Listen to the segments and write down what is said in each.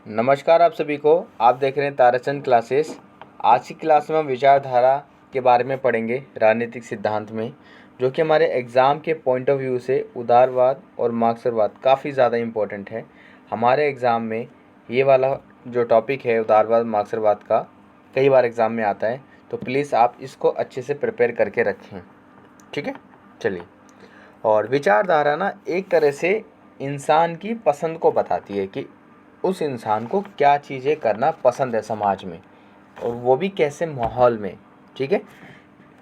नमस्कार आप सभी को। आप देख रहे हैं ताराचंद क्लासेस। आज की क्लास में हम विचारधारा के बारे में पढ़ेंगे, राजनीतिक सिद्धांत में, जो कि हमारे एग्ज़ाम के पॉइंट ऑफ व्यू से उदारवाद और मार्क्सवाद काफ़ी ज़्यादा इम्पोर्टेंट है। हमारे एग्ज़ाम में ये वाला जो टॉपिक है उदारवाद मार्क्सवाद का कई बार एग्ज़ाम में आता है, तो प्लीज़ आप इसको अच्छे से प्रिपेयर करके रखें, ठीक है। चलिए, और विचारधारा ना एक तरह से इंसान की पसंद को बताती है कि उस इंसान को क्या चीज़ें करना पसंद है समाज में, और वो भी कैसे माहौल में, ठीक है।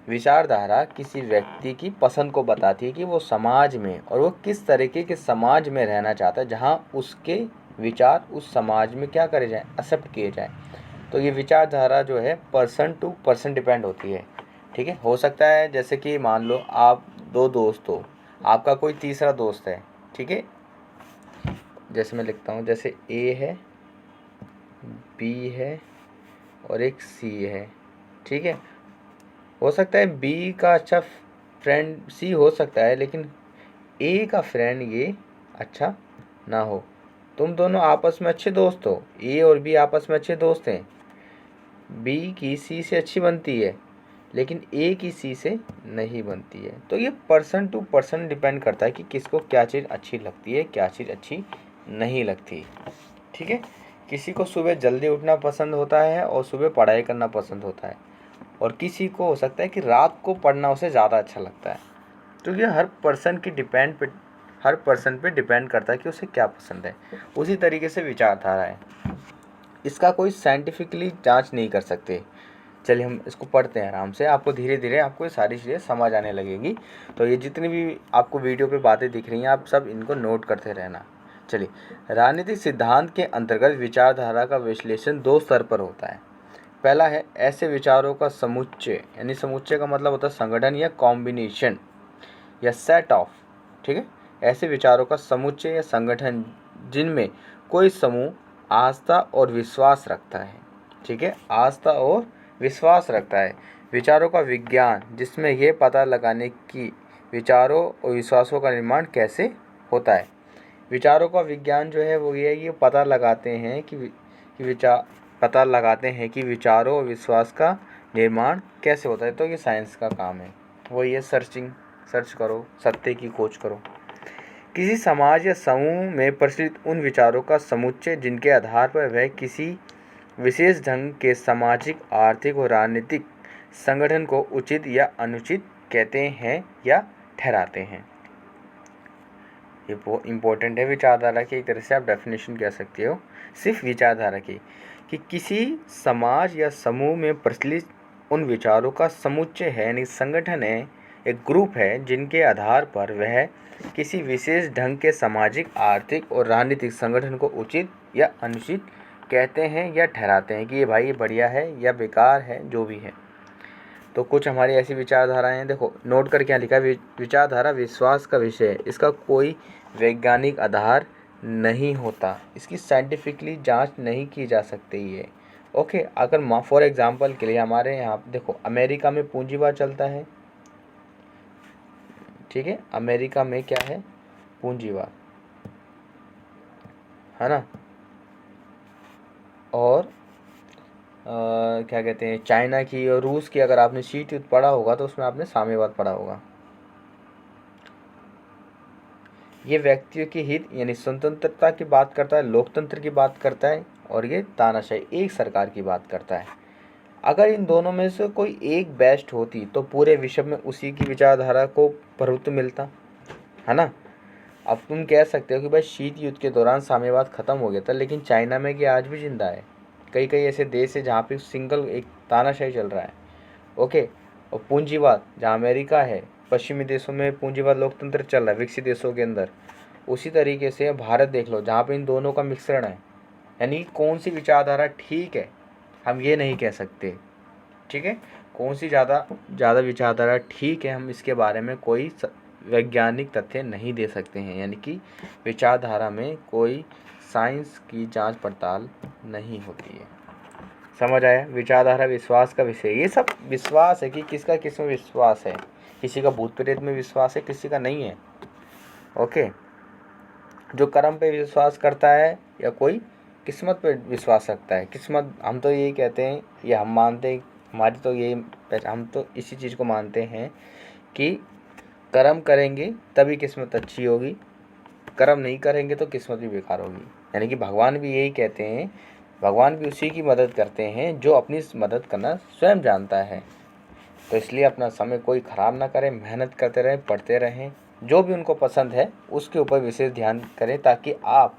विचारधारा किसी व्यक्ति की पसंद को बताती है कि वो समाज में और वो किस तरीके के समाज में रहना चाहता है, जहाँ उसके विचार उस समाज में क्या करे जाएँ, एक्सेप्ट किए जाएँ। तो ये विचारधारा जो है पर्सन टू पर्सन डिपेंड होती है, ठीक है। हो सकता है जैसे कि मान लो आप दो दोस्त हो, आपका कोई तीसरा दोस्त है, ठीक है। जैसे मैं लिखता हूँ, जैसे ए है, बी है और एक सी है, ठीक है। हो सकता है बी का अच्छा फ्रेंड सी हो सकता है, लेकिन ए का फ्रेंड ये अच्छा ना हो। तुम दोनों आपस में अच्छे दोस्त हो, ए और बी आपस में अच्छे दोस्त हैं, बी की सी से अच्छी बनती है लेकिन ए की सी से नहीं बनती है। तो ये पर्सन टू पर्सन डिपेंड करता है कि किसको क्या चीज़ अच्छी लगती है, क्या चीज़ अच्छी नहीं लगती, ठीक है। किसी को सुबह जल्दी उठना पसंद होता है और सुबह पढ़ाई करना पसंद होता है, और किसी को हो सकता है कि रात को पढ़ना उसे ज़्यादा अच्छा लगता है। तो ये हर पर्सन पे डिपेंड करता है कि उसे क्या पसंद है। उसी तरीके से विचारधारा है, इसका कोई साइंटिफिकली जांच नहीं कर सकते। चलिए हम इसको पढ़ते हैं आराम से, आपको धीरे धीरे आपको ये सारी चीज़ें समझ आने लगेगी। तो ये जितनी भी आपको वीडियो पे बातें दिख रही हैं, आप सब इनको नोट करते रहना। चलिए, राजनीतिक सिद्धांत के अंतर्गत विचारधारा का विश्लेषण दो स्तर पर होता है। पहला है ऐसे विचारों का समुच्चय, यानी समुच्चय का मतलब होता है संगठन या कॉम्बिनेशन या सेट ऑफ, ठीक है। ऐसे विचारों का समुच्चय या संगठन जिनमें कोई समूह आस्था और विश्वास रखता है, ठीक है, आस्था और विश्वास रखता है। विचारों का विज्ञान, जिसमें यह पता लगाने की विचारों और विश्वासों का निर्माण कैसे होता है। विचारों का विज्ञान जो है वो ये पता लगाते हैं कि विचारों और विश्वास का निर्माण कैसे होता है। तो ये साइंस का काम है, वो ये सर्च करो, सत्य की खोज करो। किसी समाज या समूह में प्रचलित उन विचारों का समुच्चय जिनके आधार पर वह किसी विशेष ढंग के सामाजिक, आर्थिक और राजनीतिक संगठन को उचित या अनुचित कहते हैं या ठहराते हैं। ये बहुत इंपॉर्टेंट है। विचारधारा की एक तरह से आप डेफिनेशन कह सकते हो सिर्फ विचारधारा की, कि किसी समाज या समूह में प्रचलित उन विचारों का समुच्चय है, यानी संगठन है, एक ग्रुप है, जिनके आधार पर वह किसी विशेष ढंग के सामाजिक, आर्थिक और राजनीतिक संगठन को उचित या अनुचित कहते हैं या ठहराते हैं कि ये भाई ये बढ़िया है या बेकार है, जो भी है। तो कुछ हमारी ऐसी विचारधाराएं हैं, देखो नोट कर क्या लिखा है। विचारधारा विश्वास का विषय है, इसका कोई वैज्ञानिक आधार नहीं होता, इसकी साइंटिफिकली जांच नहीं की जा सकती है। ओके, अगर फॉर एग्जांपल के लिए हमारे यहाँ देखो अमेरिका में पूंजीवाद चलता है, ठीक है। अमेरिका में क्या है, पूंजीवाद है ना। और क्या कहते हैं, चाइना की और रूस की अगर आपने शीट युद्ध पढ़ा होगा तो उसमें आपने साम्यवाद पढ़ा होगा। ये व्यक्तियों के हित यानी स्वतंत्रता की बात करता है, लोकतंत्र की बात करता है, और ये तानाशाही एक सरकार की बात करता है। अगर इन दोनों में से कोई एक बेस्ट होती तो पूरे विश्व में उसी की विचारधारा को प्रभुत्व मिलता, है ना। अब तुम कह सकते हो कि भाई शीत युद्ध के दौरान साम्यवाद खत्म हो गया था, लेकिन चाइना में कि आज भी जिंदा है। कई कई ऐसे देश है जहाँ पे सिंगल एक तानाशाही चल रहा है। ओके, और पूंजीवाद जहाँ अमेरिका है, पश्चिमी देशों में पूंजीवाद लोकतंत्र चल रहा है विकसित देशों के अंदर। उसी तरीके से भारत देख लो जहाँ पे इन दोनों का मिश्रण है। यानी कौन सी विचारधारा ठीक है हम ये नहीं कह सकते, ठीक है। कौन सी ज़्यादा विचारधारा ठीक है, हम इसके बारे में कोई वैज्ञानिक तथ्य नहीं दे सकते हैं। यानी कि विचारधारा में कोई साइंस की जांच पड़ताल नहीं होती है। समझ आया। विचारधारा विश्वास का विषय, ये सब विश्वास है कि किसका किस में विश्वास है। किसी का भूत प्रेत में विश्वास है, किसी का नहीं है। ओके, जो कर्म पे विश्वास करता है या कोई किस्मत पे विश्वास रखता है। किस्मत, हम तो यही कहते हैं, ये हम मानते हैं, हमारी तो ये हम तो इसी चीज़ को मानते हैं कि कर्म करेंगे तभी किस्मत अच्छी होगी, कर्म नहीं करेंगे तो किस्मत भी बेकार होगी। यानी कि भगवान भी यही कहते हैं, भगवान भी उसी की मदद करते हैं जो अपनी मदद करना स्वयं जानता है। तो इसलिए अपना समय कोई ख़राब ना करें, मेहनत करते रहें, पढ़ते रहें, जो भी उनको पसंद है उसके ऊपर विशेष ध्यान करें ताकि आप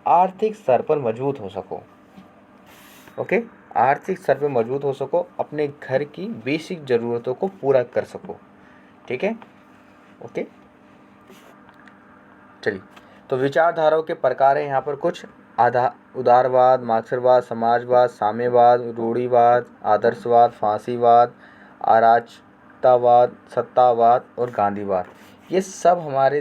आर्थिक स्तर पर मजबूत हो सको। ओके, आर्थिक स्तर पर मजबूत हो सको, अपने घर की बेसिक ज़रूरतों को पूरा कर सको। ठीक है, ओके। चलिए, तो विचारधाराओं के प्रकार हैं यहाँ पर कुछ: उदारवाद, मार्क्सवाद, समाजवाद, साम्यवाद, रूढ़िवाद, आदर्शवाद, फांसीवाद, अराजकतावाद, सत्तावाद और गांधीवाद। ये सब हमारे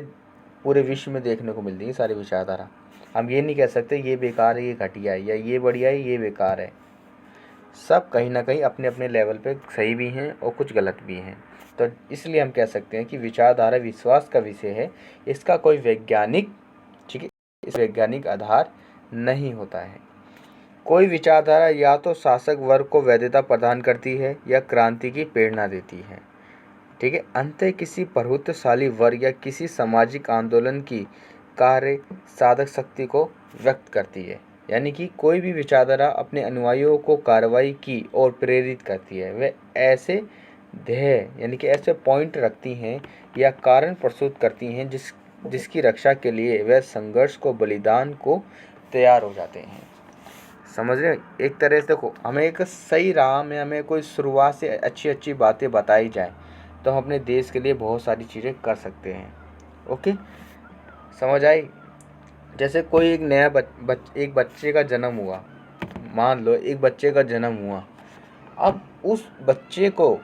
पूरे विश्व में देखने को मिलती है सारी विचारधारा। हम ये नहीं कह सकते ये बेकार है, ये घटिया है, या ये बढ़िया है, ये बेकार है। सब कहीं ना कहीं अपने अपने लेवल पे सही भी हैं और कुछ गलत भी हैं। तो इसलिए हम कह सकते हैं कि विचारधारा विश्वास का विषय है, इसका कोई वैज्ञानिक, ठीक है, इस वैज्ञानिक आधार नहीं होता है। कोई विचारधारा या तो शासक वर्ग को वैधता प्रदान करती है या क्रांति की प्रेरणा देती है। ठीक है, अंततः किसी प्रभुत्वशाली वर्ग या किसी सामाजिक आंदोलन की कार्य साधक शक्ति को व्यक्त करती है। यानी कि कोई भी विचारधारा अपने अनुयायियों को कार्रवाई की ओर प्रेरित करती है। वे ऐसे ध्येय यानी कि ऐसे पॉइंट रखती हैं या कारण प्रस्तुत करती हैं जिसकी रक्षा के लिए वे संघर्ष को, बलिदान को तैयार हो जाते हैं। समझ रहे हैं? एक तरह से देखो, हमें एक सही राह में हमें कोई शुरुआत से अच्छी अच्छी बातें बताई जाए तो हम अपने देश के लिए बहुत सारी चीज़ें कर सकते हैं। ओके, समझ आई? जैसे कोई एक नया एक बच्चे का जन्म हुआ, मान लो एक बच्चे का जन्म हुआ, अब उस बच्चे को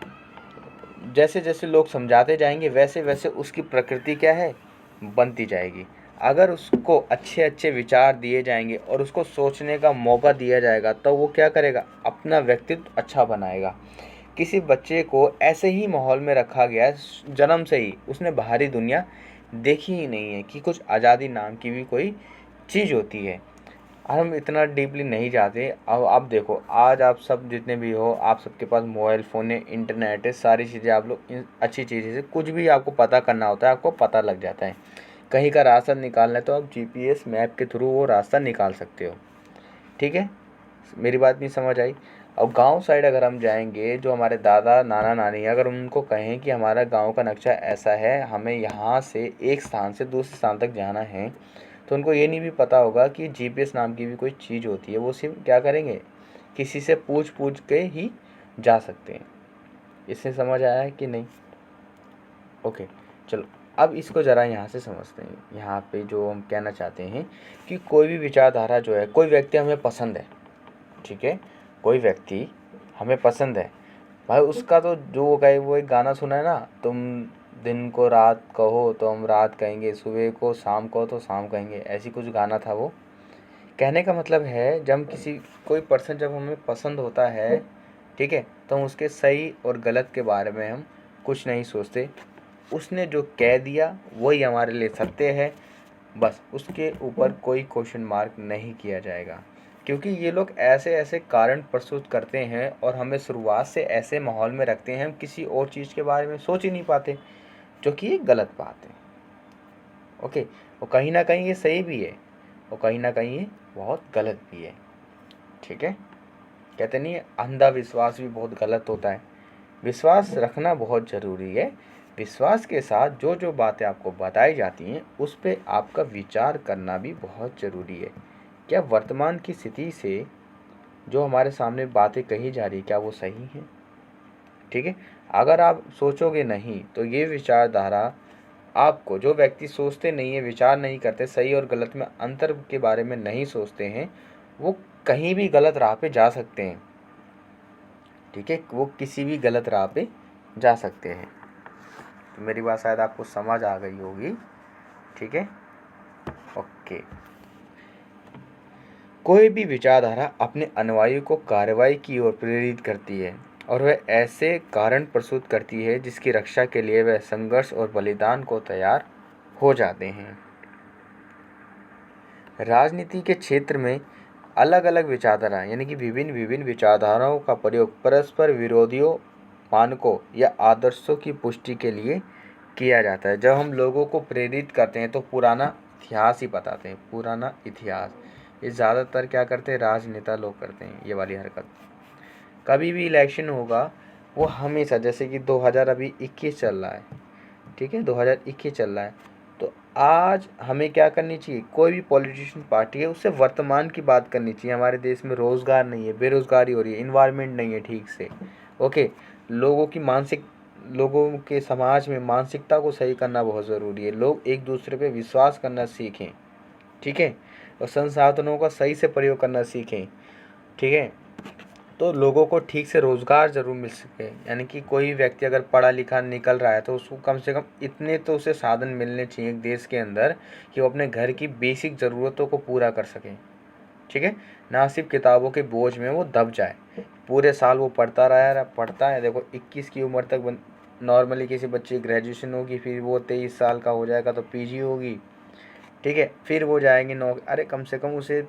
जैसे जैसे लोग समझाते जाएंगे वैसे वैसे उसकी प्रकृति क्या है, बनती जाएगी। अगर उसको अच्छे अच्छे विचार दिए जाएंगे और उसको सोचने का मौका दिया जाएगा तो वो क्या करेगा, अपना व्यक्तित्व अच्छा बनाएगा। किसी बच्चे को ऐसे ही माहौल में रखा गया है, जन्म से ही उसने बाहरी दुनिया देखी ही नहीं है कि कुछ आज़ादी नाम की भी कोई चीज़ होती है। हम इतना डीपली नहीं जाते। अब आप देखो, आज आप सब जितने भी हो, आप सबके पास मोबाइल फ़ोन है, इंटरनेट है, सारी चीज़ें आप लोग अच्छी चीज़ें से कुछ भी आपको पता करना होता है आपको पता लग जाता है। कहीं का रास्ता निकालना है तो आप जीपीएस मैप के थ्रू वो रास्ता निकाल सकते हो। ठीक है, मेरी बात नहीं समझ आई? और गांव साइड अगर हम जाएंगे, जो हमारे दादा नाना नानी है, अगर उनको कहें कि हमारा गांव का नक्शा ऐसा है, हमें यहाँ से एक स्थान से दूसरे स्थान तक जाना है, तो उनको ये नहीं भी पता होगा कि जीपीएस नाम की भी कोई चीज़ होती है। वो सिर्फ क्या करेंगे, किसी से पूछ पूछ के ही जा सकते हैं। इससे समझ आया है कि नहीं? ओके, चलो अब इसको ज़रा यहाँ से समझते हैं। यहाँ पे जो हम कहना चाहते हैं कि कोई भी विचारधारा जो है, कोई व्यक्ति हमें पसंद है, ठीक है, कोई व्यक्ति हमें पसंद है भाई, उसका तो जो वो कहे, वो एक गाना सुना है ना, तुम दिन को रात कहो तो हम रात कहेंगे, सुबह को शाम कहो तो शाम कहेंगे, ऐसी कुछ गाना था वो। कहने का मतलब है, जब किसी कोई पर्सन जब हमें पसंद होता है, ठीक है, तो हम उसके सही और गलत के बारे में हम कुछ नहीं सोचते। उसने जो कह दिया वही हमारे लिए सत्य है, बस उसके ऊपर कोई क्वेश्चन मार्क नहीं किया जाएगा। क्योंकि ये लोग ऐसे ऐसे कारण प्रस्तुत करते हैं और हमें शुरुआत से ऐसे माहौल में रखते हैं, हम किसी और चीज़ के बारे में सोच ही नहीं पाते, जो कि ये गलत बात है। ओके, और कहीं ना कहीं ये सही भी है और कहीं ना कहीं ये बहुत गलत भी है। ठीक है, कहते नहीं है, अंधा विश्वास भी बहुत गलत होता है। विश्वास रखना बहुत ज़रूरी है। विश्वास के साथ जो जो बातें आपको बताई जाती हैं उस पर आपका विचार करना भी बहुत ज़रूरी है। क्या वर्तमान की स्थिति से जो हमारे सामने बातें कही जा रही, क्या वो सही हैं? ठीक है, अगर आप सोचोगे नहीं तो ये विचारधारा आपको, जो व्यक्ति सोचते नहीं है, विचार नहीं करते, सही और गलत में अंतर के बारे में नहीं सोचते हैं, वो कहीं भी गलत राह पे जा सकते हैं। ठीक है, वो किसी भी गलत राह पे जा सकते हैं। तो मेरी बात शायद आपको समझ आ गई होगी। ठीक है, ओके। कोई भी विचारधारा अपने अनुयायियों को कार्रवाई की ओर प्रेरित करती है और वह ऐसे कारण प्रस्तुत करती है जिसकी रक्षा के लिए वह संघर्ष और बलिदान को तैयार हो जाते हैं। राजनीति के क्षेत्र में अलग अलग विचारधारा यानी कि विभिन्न विभिन्न विचारधाराओं का प्रयोग परस्पर विरोधियों मानकों या आदर्शों की पुष्टि के लिए किया जाता है। जब हम लोगों को प्रेरित करते हैं तो पुराना इतिहास ही बताते हैं, पुराना इतिहास। ये ज़्यादातर क्या करते हैं, राजनेता लोग करते हैं ये वाली हरकत। कभी भी इलेक्शन होगा वो हमेशा, जैसे कि 2021 चल रहा है, ठीक है, 2021 चल रहा है, तो आज हमें क्या करनी चाहिए, कोई भी पॉलिटिशियन पार्टी है उससे वर्तमान की बात करनी चाहिए। हमारे देश में रोज़गार नहीं है, बेरोज़गारी हो रही है, इन्वायरमेंट नहीं है ठीक से, ओके। लोगों के समाज में मानसिकता को सही करना बहुत ज़रूरी है। लोग एक दूसरे पे विश्वास करना सीखें, ठीक है, और संसाधनों का सही से प्रयोग करना सीखें, ठीक है। तो लोगों को ठीक से रोज़गार ज़रूर मिल सके, यानी कि कोई व्यक्ति अगर पढ़ा लिखा निकल रहा है तो उसको कम से कम इतने तो उसे साधन मिलने चाहिए देश के अंदर कि वो अपने घर की बेसिक ज़रूरतों को पूरा कर सके, ठीक है। ना सिर्फ किताबों के बोझ में वो दब जाए, पूरे साल वो पढ़ता है। देखो 21 की उम्र तक नॉर्मली किसी बच्चे की ग्रेजुएशन होगी, फिर वो 23 साल का हो जाएगा तो पीजी होगी, ठीक है, फिर वो जाएंगे अरे कम से कम उसे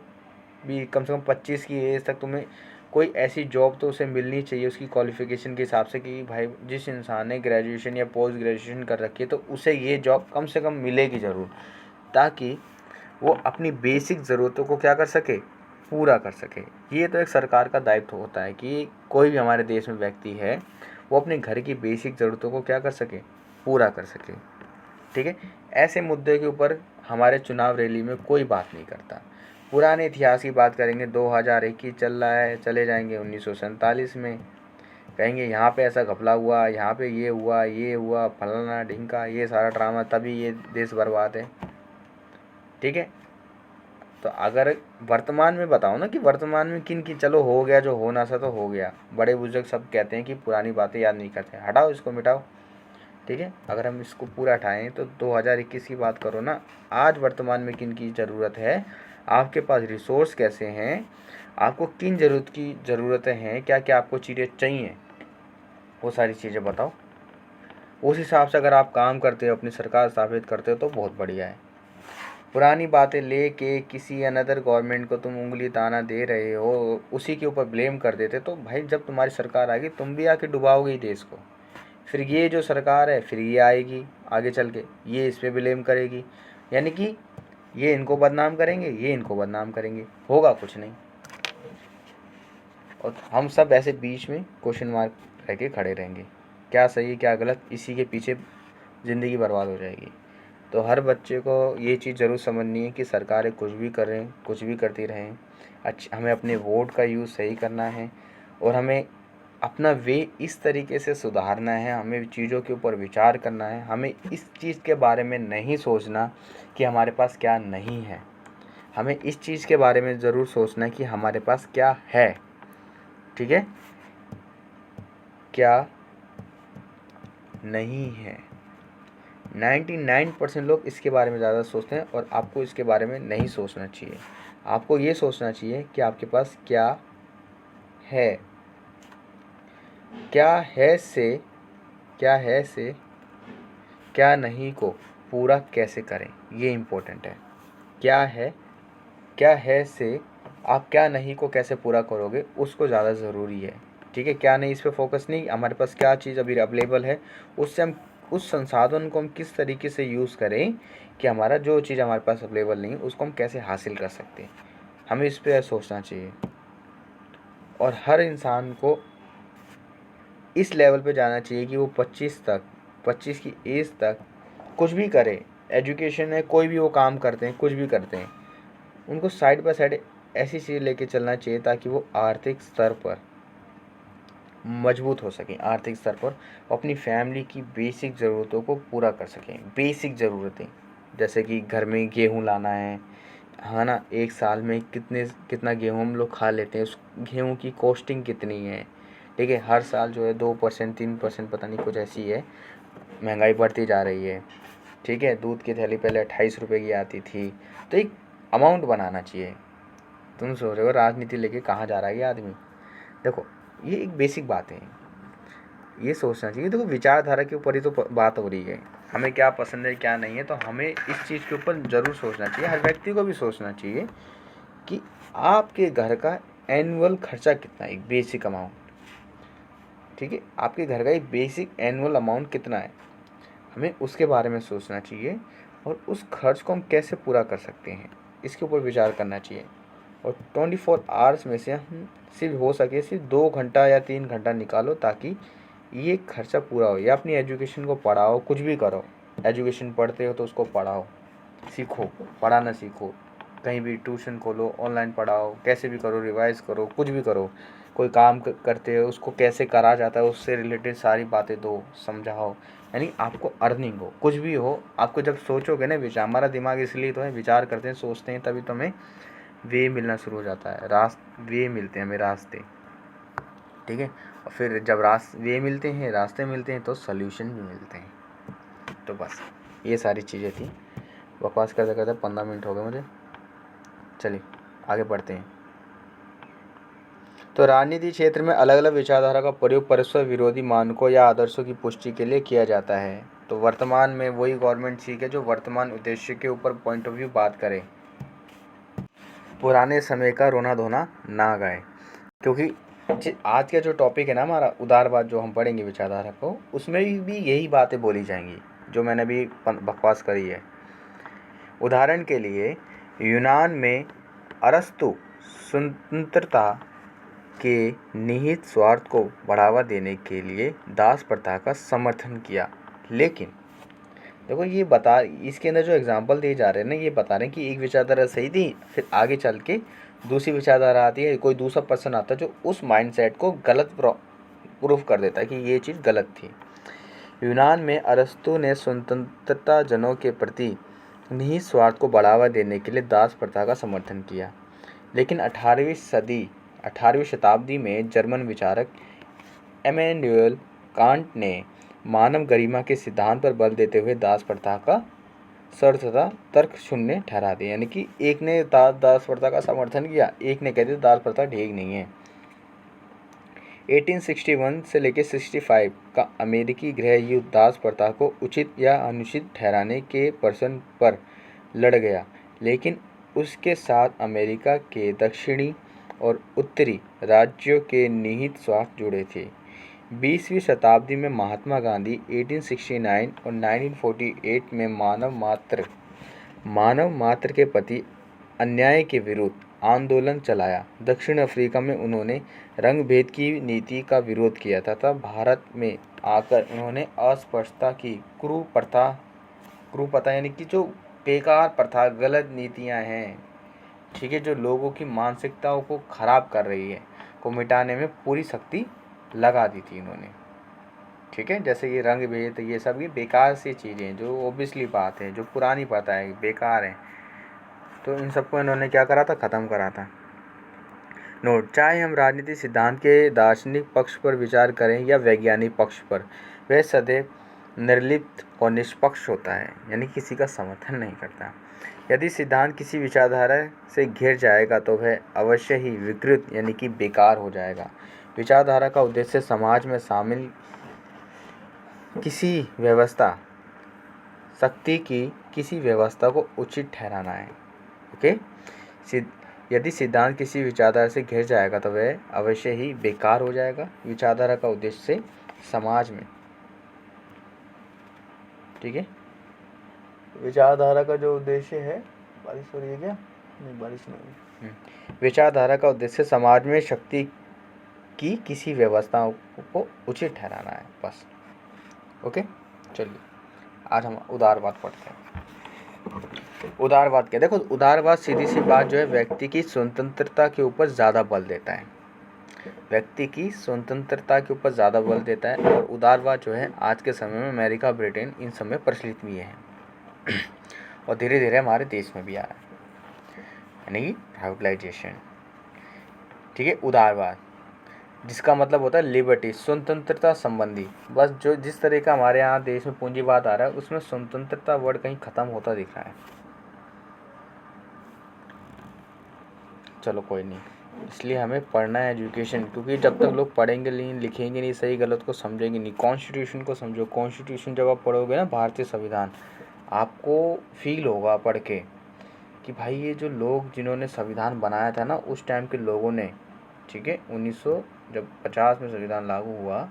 भी कम से कम 25 की एज तक तुम्हें कोई ऐसी जॉब तो उसे मिलनी चाहिए उसकी क्वालिफ़िकेशन के हिसाब से कि भाई जिस इंसान ने ग्रेजुएशन या पोस्ट ग्रेजुएशन कर रखी है तो उसे ये जॉब कम से कम मिलेगी ज़रूर, ताकि वो अपनी बेसिक ज़रूरतों को क्या कर सके, पूरा कर सके। ये तो एक सरकार का दायित्व होता है कि कोई भी हमारे देश में व्यक्ति है वो अपने घर की बेसिक ज़रूरतों को क्या कर सके, पूरा कर सके, ठीक है। ऐसे मुद्दे के ऊपर हमारे चुनाव रैली में कोई बात नहीं करता। पुराने इतिहास की बात करेंगे, 2021 चल रहा है, चले जाएंगे 1947 में, कहेंगे यहाँ पे ऐसा घपला हुआ, यहाँ पे ये हुआ फलाना ढिंका, ये सारा ड्रामा, तभी ये देश बर्बाद है, ठीक है। तो अगर वर्तमान में बताओ ना कि वर्तमान में किन की, चलो हो गया जो होना था तो हो गया, बड़े बुजुर्ग सब कहते हैं कि पुरानी बातें याद नहीं करते, हटाओ इसको, मिटाओ, ठीक है। अगर हम इसको पूरा हटाएं तो 2021 की बात करो ना, आज वर्तमान में किन की ज़रूरत है, आपके पास रिसोर्स कैसे हैं, आपको किन ज़रूरतें हैं, क्या क्या आपको चीज़ें चाहिए, वो सारी चीज़ें बताओ। उस हिसाब से अगर आप काम करते हो, अपनी सरकार स्थापित करते हो तो बहुत बढ़िया है। पुरानी बातें लेके किसी अनदर गवर्नमेंट को तुम उंगली ताना दे रहे हो, उसी के ऊपर ब्लेम कर देते, तो भाई जब तुम्हारी सरकार आएगी तुम भी आके डुबाओगे ही देश को। फिर ये जो सरकार है फिर ये आएगी आगे चल के, ये इस पर ब्लेम करेगी, यानी कि ये इनको बदनाम करेंगे, ये इनको बदनाम करेंगे, होगा कुछ नहीं। और हम सब ऐसे बीच में क्वेश्चन मार्क रह के खड़े रहेंगे, क्या सही क्या गलत, इसी के पीछे ज़िंदगी बर्बाद हो जाएगी। तो हर बच्चे को ये चीज़ ज़रूर समझनी है कि सरकारें कुछ भी करें, कुछ भी करती रहें, हमें अपने वोट का यूज़ सही करना है और हमें अपना वे इस तरीके से सुधारना है, हमें चीज़ों के ऊपर विचार करना है। हमें इस चीज़ के बारे में नहीं सोचना कि हमारे पास क्या नहीं है, हमें इस चीज़ के बारे में ज़रूर सोचना है कि हमारे पास क्या है, ठीक है, क्या नहीं है। 99% लोग इसके बारे में ज़्यादा सोचते हैं और आपको इसके बारे में नहीं सोचना चाहिए। आपको ये सोचना चाहिए कि आपके पास क्या है, क्या है से क्या नहीं को पूरा कैसे करें, ये इम्पोर्टेंट है। क्या है से आप क्या नहीं को कैसे पूरा करोगे उसको ज़्यादा ज़रूरी है, ठीक है। क्या नहीं इस पे फोकस नहीं, हमारे पास क्या चीज़ अभी अवेलेबल है, उससे हम उस संसाधन को हम किस तरीके से यूज़ करें कि हमारा जो चीज़ हमारे पास अवेलेबल नहीं उसको हम कैसे हासिल कर सकते हैं, हमें इस पर सोचना चाहिए। और हर इंसान को इस लेवल पे जाना चाहिए कि वो 25 की एज तक कुछ भी करे, एजुकेशन है, कोई भी वो काम करते हैं, कुछ भी करते हैं, उनको साइड बाय साइड ऐसी चीज़ लेके चलना चाहिए ताकि वो आर्थिक स्तर पर मजबूत हो सकें, आर्थिक स्तर पर अपनी फैमिली की बेसिक ज़रूरतों को पूरा कर सकें। बेसिक ज़रूरतें जैसे कि घर में गेहूँ लाना है ना, एक साल में कितना गेहूँ हम लोग खा लेते हैं, उस गेहूँ की कॉस्टिंग कितनी है, ठीक है। हर साल जो है 2% 3% पता नहीं कुछ ऐसी है, महंगाई बढ़ती जा रही है, ठीक है। दूध की थैली पहले 28 रुपये की आती थी, तो एक अमाउंट बनाना चाहिए। तुम सोच रहे हो राजनीति लेके कहाँ जा रहा है ये आदमी, देखो ये एक बेसिक बात है, ये सोचना चाहिए। देखो विचारधारा के ऊपर ही तो बात हो रही है, हमें क्या पसंद है क्या नहीं है, तो हमें इस चीज़ के ऊपर ज़रूर सोचना चाहिए, हर व्यक्ति को भी सोचना चाहिए कि आपके घर का एनुअल खर्चा कितना है, एक बेसिक अमाउंट, ठीक है, आपके घर का एक बेसिक एनुअल अमाउंट कितना है, हमें उसके बारे में सोचना चाहिए और उस खर्च को हम कैसे पूरा कर सकते हैं इसके ऊपर विचार करना चाहिए। और 24 आवर्स में से हम सिर्फ हो सके सिर्फ 2 घंटा या 3 घंटा निकालो ताकि ये खर्चा पूरा हो, या अपनी एजुकेशन को पढ़ाओ, कुछ भी करो, एजुकेशन पढ़ते हो तो उसको पढ़ाओ, सीखो, पढ़ाना सीखो, कहीं भी ट्यूशन खोलो, ऑनलाइन पढ़ाओ, कैसे भी करो, रिवाइज करो, कुछ भी करो, कोई काम करते हो उसको कैसे करा जाता है उससे रिलेटेड सारी बातें दो, समझाओ, यानी आपको अर्निंग हो, कुछ भी हो, आपको जब सोचोगे ना विचार, हमारा दिमाग इसलिए तो है, विचार करते हैं, सोचते हैं, तभी तो हमें वे मिलना शुरू हो जाता है, वे मिलते हैं हमें, रास्ते, ठीक है। और फिर जब वे मिलते हैं, रास्ते मिलते हैं, तो सॉल्यूशन भी मिलते हैं। तो बस ये सारी चीज़ें थी, बकवास करते करते 15 मिनट हो गए मुझे, चलिए आगे बढ़ते हैं। तो राजनीति क्षेत्र में अलग अलग विचारधारा का प्रयोग परस्पर विरोधी मानकों या आदर्शों की पुष्टि के लिए किया जाता है। तो वर्तमान में वही गवर्नमेंट ठीक है जो वर्तमान उद्देश्य के ऊपर पॉइंट ऑफ व्यू बात करे, पुराने समय का रोना धोना ना गाए। क्योंकि आज का जो टॉपिक है ना हमारा उदारवाद, जो हम पढ़ेंगे विचारधारा को, उसमें भी यही बातें बोली जाएंगी जो मैंने अभी बकवास करी है। उदाहरण के लिए यूनान में अरस्तु स्वतंत्रता के निहित स्वार्थ को बढ़ावा देने के लिए दास प्रथा का समर्थन किया। लेकिन देखो ये बता, इसके अंदर जो एग्जाम्पल दिए जा रहे हैं ना, ये बता रहे हैं कि एक विचारधारा सही थी, फिर आगे चल के दूसरी विचारधारा आती है, कोई दूसरा पर्सन आता है जो उस माइंडसेट को गलत प्रूफ कर देता है कि ये चीज़ गलत थी। यूनान में अरस्तु ने स्वतंत्रता जनों के प्रति निहित स्वार्थ को बढ़ावा देने के लिए दास प्रथा का समर्थन किया। लेकिन 18वीं शताब्दी में जर्मन विचारक इमैनुएल कांट ने मानव गरिमा के सिद्धांत पर बल देते हुए दास प्रथा का सर्वथा तर्क शून्य ठहरा दिया। यानी कि एक ने दास प्रथा का समर्थन किया, एक ने कह दिया दास प्रथा ठीक नहीं है। 1861 से लेकर 65 का अमेरिकी गृह युद्ध दास प्रथा को उचित या अनुचित ठहराने के प्रश्न पर लड़ गया, लेकिन उसके साथ अमेरिका के दक्षिणी और उत्तरी राज्यों के निहित स्वार्थ जुड़े थे। 20वीं शताब्दी में महात्मा गांधी 1869 और 1948 में मानव मात्र के प्रति अन्याय के विरुद्ध आंदोलन चलाया। दक्षिण अफ्रीका में उन्होंने रंग भेद की नीति का विरोध किया तथा भारत में आकर उन्होंने अस्पृश्यता की कुप्रथा यानी कि जो बेकार प्रथा, गलत नीतियां हैं, ठीक है, जो लोगों की मानसिकताओं को खराब कर रही है, को मिटाने में पूरी शक्ति लगा दी थी इन्होंने, ठीक है। जैसे ये रंग भेद, ये सब ये बेकार सी चीज़ें जो ओबियसली बात है, जो पुरानी प्रथा है, बेकार है, तो इन सबको इन्होंने क्या करा था, ख़त्म करा था। नोट, चाहे हम राजनीतिक सिद्धांत के दार्शनिक पक्ष पर विचार करें या वैज्ञानिक पक्ष पर, वह सदैव निर्लिप्त और निष्पक्ष होता है, यानी किसी का समर्थन नहीं करता। यदि सिद्धांत किसी विचारधारा से घिर जाएगा तो वह अवश्य ही विकृत यानी कि बेकार हो जाएगा। विचारधारा का उद्देश्य समाज में शामिल किसी व्यवस्था, शक्ति की किसी व्यवस्था को उचित ठहराना है। ओके, यदि सिद्धांत किसी विचारधारा से घिर जाएगा तो वह अवश्य ही बेकार हो जाएगा। विचारधारा का उद्देश्य समाज में, ठीक है, विचारधारा का जो उद्देश्य है, बारिश हो रही है क्या? नहीं, बारिश नहीं। विचारधारा का उद्देश्य समाज में शक्ति की किसी व्यवस्था को उचित ठहराना है, बस। ओके, चलिए आज हम उदारवाद पढ़ते हैं। उदारवाद क्या, देखो उदारवाद सीधी सी बात जो है व्यक्ति की स्वतंत्रता के ऊपर ज़्यादा बल देता है, व्यक्ति की स्वतंत्रता के ऊपर ज़्यादा बल देता है। और उदारवाद जो है आज के समय में अमेरिका, ब्रिटेन, इन सब में प्रचलित भी है और धीरे धीरे हमारे देश में भी आ रहा है, यानी कि प्राइवेटाइजेशन, ठीक है। उदारवाद जिसका मतलब होता है लिबर्टी, स्वतंत्रता संबंधी, बस जो जिस तरह का हमारे यहाँ देश में पूंजीवाद आ रहा है उसमें स्वतंत्रता वर्ड कहीं ख़त्म होता दिख रहा है। चलो कोई नहीं, इसलिए हमें पढ़ना है एजुकेशन, क्योंकि जब तक लोग पढ़ेंगे नहीं, लिखेंगे नहीं, सही गलत को समझेंगे नहीं। कॉन्स्टिट्यूशन को समझो, कॉन्स्टिट्यूशन जब आप पढ़ोगे ना, भारतीय संविधान, आपको फील होगा पढ़ के कि भाई ये जो लोग जिन्होंने संविधान बनाया था ना उस टाइम के लोगों ने, ठीक है, 1900 जब 50 में संविधान लागू हुआ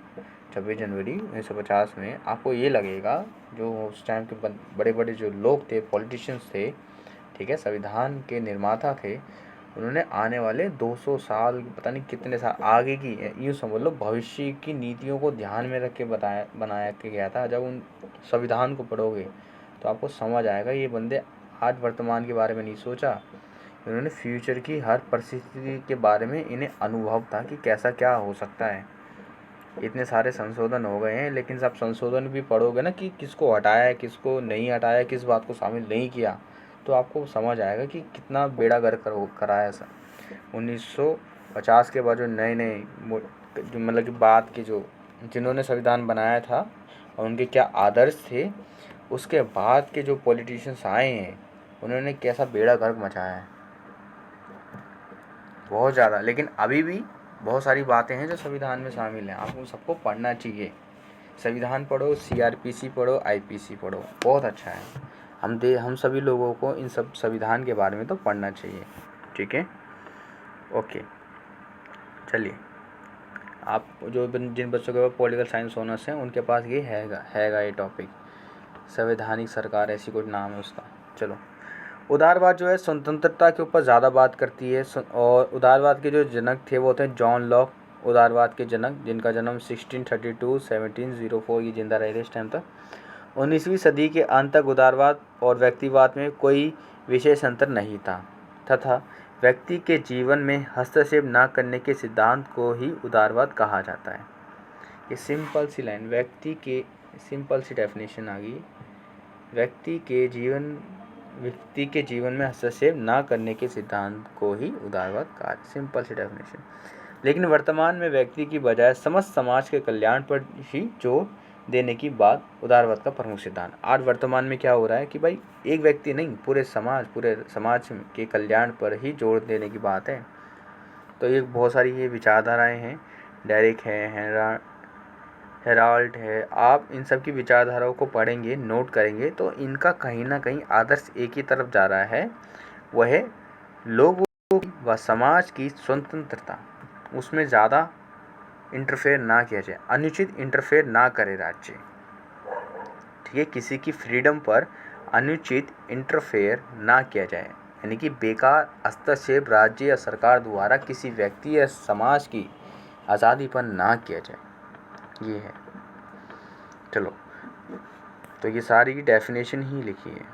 26 जनवरी 1950 में, आपको ये लगेगा जो उस टाइम के बड़े बड़े जो लोग थे, पॉलिटिशियंस थे, ठीक है, संविधान के निर्माता थे, उन्होंने आने वाले 200 साल, पता नहीं कितने साल आगे की, यूँ समझ लो भविष्य की नीतियों को ध्यान में रख के बनाया के गया था। जब उन संविधान को पढ़ोगे तो आपको समझ आएगा ये बंदे आज वर्तमान के बारे में नहीं सोचा, इन्होंने फ्यूचर की हर परिस्थिति के बारे में इन्हें अनुभव था कि कैसा क्या हो सकता है। इतने सारे संशोधन हो गए हैं, लेकिन सब संशोधन भी पढ़ोगे ना कि किसको हटाया है, किसको नहीं हटाया, किस बात को शामिल नहीं किया, तो आपको समझ आएगा कि कितना बेड़ा गर्क करा है ऐसा। 1950 के बाद जो नए नए जो मतलब कि बात के जो जिन्होंने संविधान बनाया था और उनके क्या आदर्श थे, उसके बाद के जो पॉलिटिशियंस आए हैं उन्होंने कैसा बेड़ा गर्क मचाया है, बहुत ज़्यादा। लेकिन अभी भी बहुत सारी बातें हैं जो संविधान में शामिल हैं, आपको सबको पढ़ना चाहिए। संविधान पढ़ो, CRPC पढ़ो, IPC पढ़ो, बहुत अच्छा है। हम सभी लोगों को इन सब संविधान के बारे में तो पढ़ना चाहिए, ठीक है। ओके, चलिए, आप जिन बच्चों के पास पॉलिटिकल साइंस ऑनर्स हैं उनके पास ये हैगा ये टॉपिक, संवैधानिक सरकार ऐसी कुछ नाम है उसका। चलो, उदारवाद जो है स्वतंत्रता के ऊपर ज़्यादा बात करती है, और उदारवाद के जो जनक थे वो थे जॉन लॉक, उदारवाद के जनक, जिनका जन्म 1632-1704, ये जिंदा रहे थे इस टाइम तक। 19वीं सदी के अंत तक उदारवाद और व्यक्तिवाद में कोई विशेष अंतर नहीं था तथा व्यक्ति के जीवन में हस्तक्षेप न करने के सिद्धांत को ही उदारवाद कहा जाता है। ये सिंपल सी लाइन, सिंपल सी डेफिनेशन आ गई, व्यक्ति के जीवन में हस्तक्षेप ना करने के सिद्धांत को ही उदारवाद कहा, सिंपल सी डेफिनेशन। लेकिन वर्तमान में व्यक्ति की बजाय समस्त समाज के कल्याण पर ही जोर देने की बात उदारवाद का प्रमुख सिद्धांत। आज वर्तमान में क्या हो रहा है कि भाई एक व्यक्ति नहीं, पूरे समाज के कल्याण पर ही जोर देने की बात है। तो ये बहुत सारी ये विचारधाराएँ हैं, डेरिक है, हेराल्ड है, आप इन सब की विचारधाराओं को पढ़ेंगे, नोट करेंगे तो इनका कहीं ना कहीं आदर्श एक ही तरफ जा रहा है, वह है लोगों की व समाज की स्वतंत्रता, उसमें ज़्यादा इंटरफेयर ना किया जाए, अनुचित इंटरफेयर ना करे राज्य, ठीक है, किसी की फ्रीडम पर अनुचित इंटरफेयर ना किया जाए, यानी कि बेकार हस्तक्षेप राज्य या सरकार द्वारा किसी व्यक्ति या समाज की आज़ादी पर ना किया जाए, ये है। चलो, तो ये सारी डेफिनेशन ही लिखी है,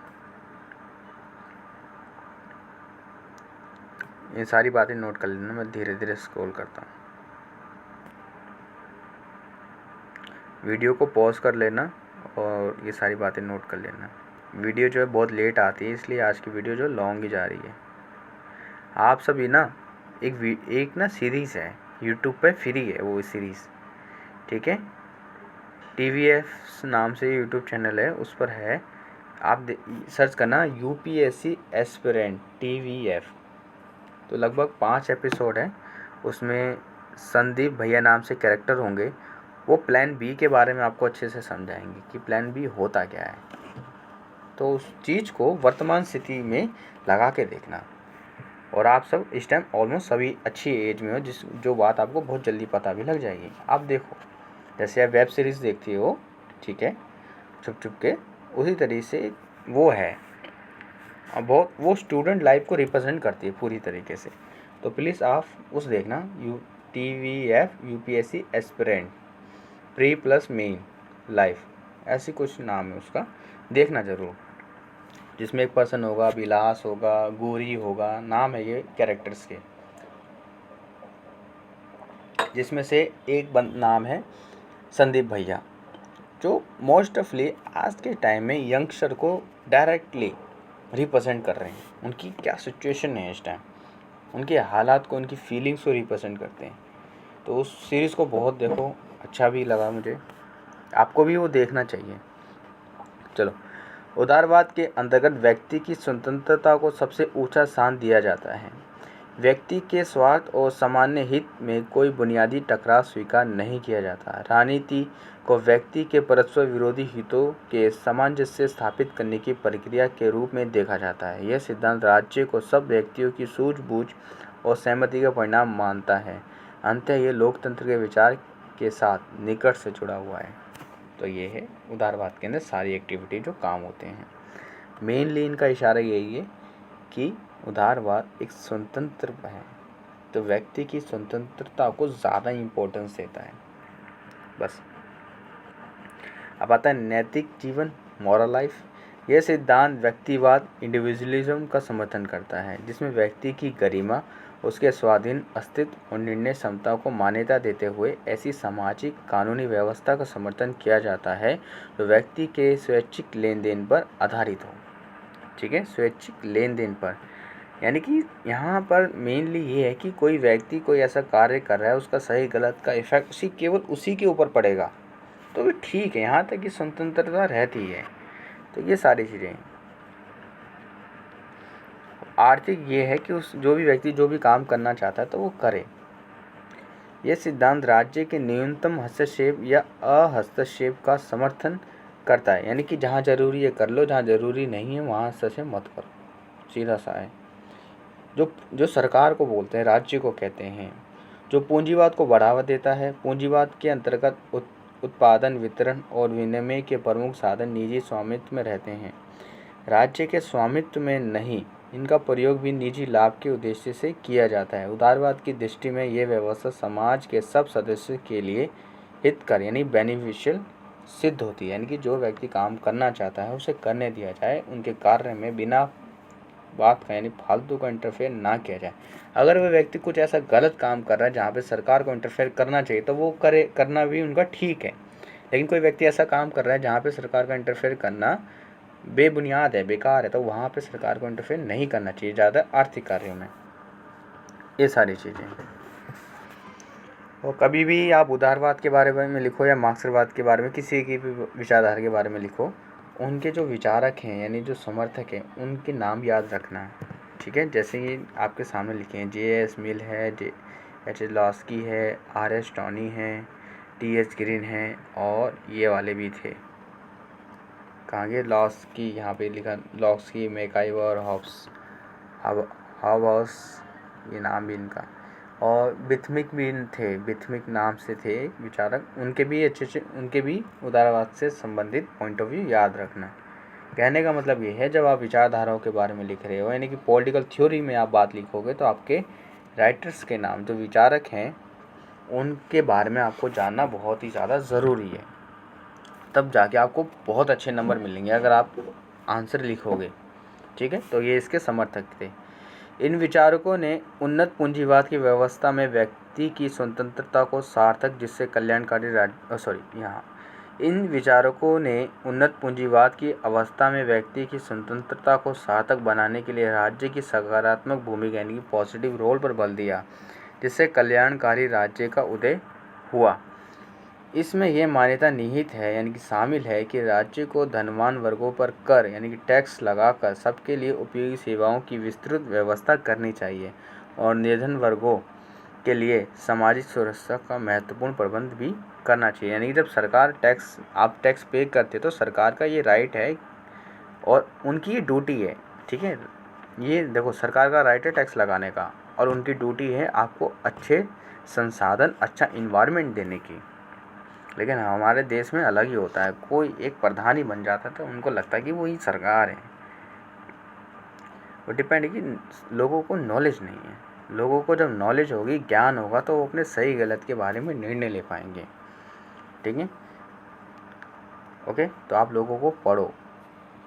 ये सारी बातें नोट कर लेना, मैं धीरे धीरे स्क्रॉल करता हूँ। वीडियो को पॉज कर लेना और ये सारी बातें नोट कर लेना। वीडियो जो है बहुत लेट आती है, इसलिए आज की वीडियो जो लॉन्ग ही जा रही है। आप सभी ना एक ना सीरीज़ है यूट्यूब पे, फ्री है वो सीरीज़, ठीक है, TVF नाम से यूट्यूब चैनल है, उस पर है, आप सर्च करना UPSC एस्पिरेंट TVF, तो लगभग 5 एपिसोड है, उसमें संदीप भैया नाम से कैरेक्टर होंगे, वो प्लान बी के बारे में आपको अच्छे से समझाएंगे कि प्लान बी होता क्या है। तो उस चीज़ को वर्तमान स्थिति में लगा के देखना, और आप सब इस टाइम ऑलमोस्ट सभी अच्छी एज में हो, जो बात आपको बहुत जल्दी पता भी लग जाएगी। आप देखो, जैसे आप वेब सीरीज़ देखती हो, ठीक है, छुप छुप के, उसी तरीके से वो है, अब बहुत वो स्टूडेंट लाइफ को रिप्रेजेंट करती है पूरी तरीके से। तो प्लीज़ आप उस देखना, TVF UPSC aspirant pre plus main life, ऐसी कुछ नाम है उसका, देखना ज़रूर, जिसमें एक पर्सन होगा, विलास होगा, गौरी होगा, नाम है ये कैरेक्टर्स के, जिसमें से एक नाम है संदीप भैया, जो मोस्ट ऑफली आज के टाइम में यंगस्टर को डायरेक्टली रिप्रेजेंट कर रहे हैं। उनकी क्या सिचुएशन है इस टाइम, उनके हालात को, उनकी फीलिंग्स को रिप्रेजेंट करते हैं। तो उस सीरीज़ को बहुत देखो, अच्छा भी लगा मुझे, आपको भी वो देखना चाहिए। चलो, उदारवाद के अंतर्गत व्यक्ति की स्वतंत्रता को सबसे ऊंचा स्थान दिया जाता है। व्यक्ति के स्वार्थ और सामान्य हित में कोई बुनियादी टकराव स्वीकार नहीं किया जाता। राजनीति को व्यक्ति के परस्पर विरोधी हितों के सामंजस्य स्थापित करने की प्रक्रिया के रूप में देखा जाता है। यह सिद्धांत राज्य को सब व्यक्तियों की सूझबूझ और सहमति का परिणाम मानता है। अंततः ये लोकतंत्र के विचार के साथ निकट से जुड़ा हुआ है। तो ये है उदारवाद के अंदर सारी एक्टिविटी जो काम होते हैं। मेनली इनका इशारा यही है कि उदारवाद एक स्वतंत्र है, तो व्यक्ति की स्वतंत्रता को ज़्यादा इम्पोर्टेंस देता है। बस अब आता है नैतिक जीवन, मॉरल लाइफ। यह सिद्धांत व्यक्तिवाद, इंडिविजुअलिज्म का समर्थन करता है, जिसमें व्यक्ति की गरिमा, उसके स्वाधीन अस्तित्व और निर्णय क्षमता को मान्यता देते हुए ऐसी सामाजिक कानूनी व्यवस्था का समर्थन किया जाता है जो व्यक्ति के स्वैच्छिक लेन देन पर आधारित हो। ठीक है, स्वैच्छिक लेन देन पर, यानी कि यहाँ पर मेनली ये है कि कोई व्यक्ति कोई ऐसा कार्य कर रहा है, उसका सही गलत का इफेक्ट केवल उसी के ऊपर पड़ेगा, तो भी ठीक है, यहाँ तक कि स्वतंत्रता रहती है। तो ये सारी चीज़ें। आर्थिक ये है कि उस जो भी व्यक्ति जो भी काम करना चाहता है तो वो करे। यह सिद्धांत राज्य के न्यूनतम हस्तक्षेप या अहस्तक्षेप का समर्थन करता है, यानी कि जहाँ जरूरी है कर लो, जहाँ जरूरी नहीं है वहाँ हस्तक्षेप मत करो, सीधा सा है। जो सरकार को बोलते हैं, राज्य को कहते हैं। जो पूंजीवाद को बढ़ावा देता है। पूंजीवाद के अंतर्गत उत्पादन, वितरण और विनिमय के प्रमुख साधन निजी स्वामित्व में रहते हैं, राज्य के स्वामित्व में नहीं। इनका प्रयोग भी निजी लाभ के उद्देश्य से किया जाता है। उदारवाद की दृष्टि में यह व्यवस्था समाज के सब सदस्यों के लिए हितकर यानी बेनिफिशियल सिद्ध होती है, यानी कि जो व्यक्ति काम करना चाहता है उसे करने दिया जाए, उनके कार्य में बिना बात का यानी फालतू का इंटरफेयर ना किया जाए। अगर वह व्यक्ति कुछ ऐसा गलत काम कर रहा है जहाँ पे सरकार को इंटरफेयर करना चाहिए तो वो करना भी उनका ठीक है, लेकिन कोई व्यक्ति ऐसा काम कर रहा है जहाँ पे सरकार का इंटरफेयर करना बेबुनियाद है, बेकार है, तो वहाँ पे सरकार को इंटरफेयर नहीं करना चाहिए ज़्यादा आर्थिक कार्यों में। ये सारी चीज़ें। और कभी भी आप उदारवाद के बारे में लिखो या मार्क्सवाद के बारे में, किसी की भी विचारधारा के बारे में लिखो, उनके जो विचारक हैं यानी जो समर्थक हैं उनके नाम याद रखना। ठीक है, जैसे कि आपके सामने लिखे हैं, J.S. मिल है, H. लॉस्की है, R.S. टॉनी है, T.H. ग्रीन है, और ये वाले भी थे, कहाँ गए, लॉस्की, यहाँ पे लिखा लॉस्की, मैकाइवर, हाउस, ये नाम भी इनका, और बिथमिक भी थे, बिथमिक नाम से थे विचारक, उनके भी उदारवाद से संबंधित पॉइंट ऑफ व्यू याद रखना। कहने का मतलब ये है, जब आप विचारधाराओं के बारे में लिख रहे हो यानी कि पॉलिटिकल थ्योरी में आप बात लिखोगे तो आपके राइटर्स के नाम, जो विचारक हैं, उनके बारे में आपको जानना बहुत ही ज़्यादा ज़रूरी है, तब जाके आपको बहुत अच्छे नंबर मिलेंगे अगर आप आंसर लिखोगे। ठीक है, तो ये इसके समर्थक थे। इन विचारकों ने उन्नत पूंजीवाद की व्यवस्था में व्यक्ति की स्वतंत्रता को सार्थक जिससे कल्याणकारी इन विचारकों ने उन्नत पूंजीवाद की अवस्था में व्यक्ति की स्वतंत्रता को सार्थक बनाने के लिए राज्य की सकारात्मक भूमिका यानी कि पॉजिटिव रोल पर बल दिया, जिससे कल्याणकारी राज्य का उदय हुआ। इसमें यह मान्यता निहित है यानी कि शामिल है कि राज्य को धनवान वर्गों पर कर यानी कि टैक्स लगाकर सबके लिए उपयोगी सेवाओं की विस्तृत व्यवस्था करनी चाहिए और निर्धन वर्गों के लिए सामाजिक सुरक्षा का महत्वपूर्ण प्रबंध भी करना चाहिए। यानी कि जब सरकार आप टैक्स पे करते तो सरकार का ये राइट है और उनकी ये ड्यूटी है। ठीक है, ये देखो, सरकार का राइट है टैक्स लगाने का और उनकी ड्यूटी है आपको अच्छे संसाधन, अच्छा इन्वायरमेंट देने की। लेकिन हमारे देश में अलग ही होता है, कोई एक प्रधान ही बन जाता है तो उनको लगता है कि वो ही सरकार है। वो डिपेंड है कि लोगों को नॉलेज नहीं है। लोगों को जब नॉलेज होगी, ज्ञान होगा, तो वो अपने सही गलत के बारे में निर्णय ले पाएंगे। ठीक है, ओके, तो आप लोगों को पढ़ो,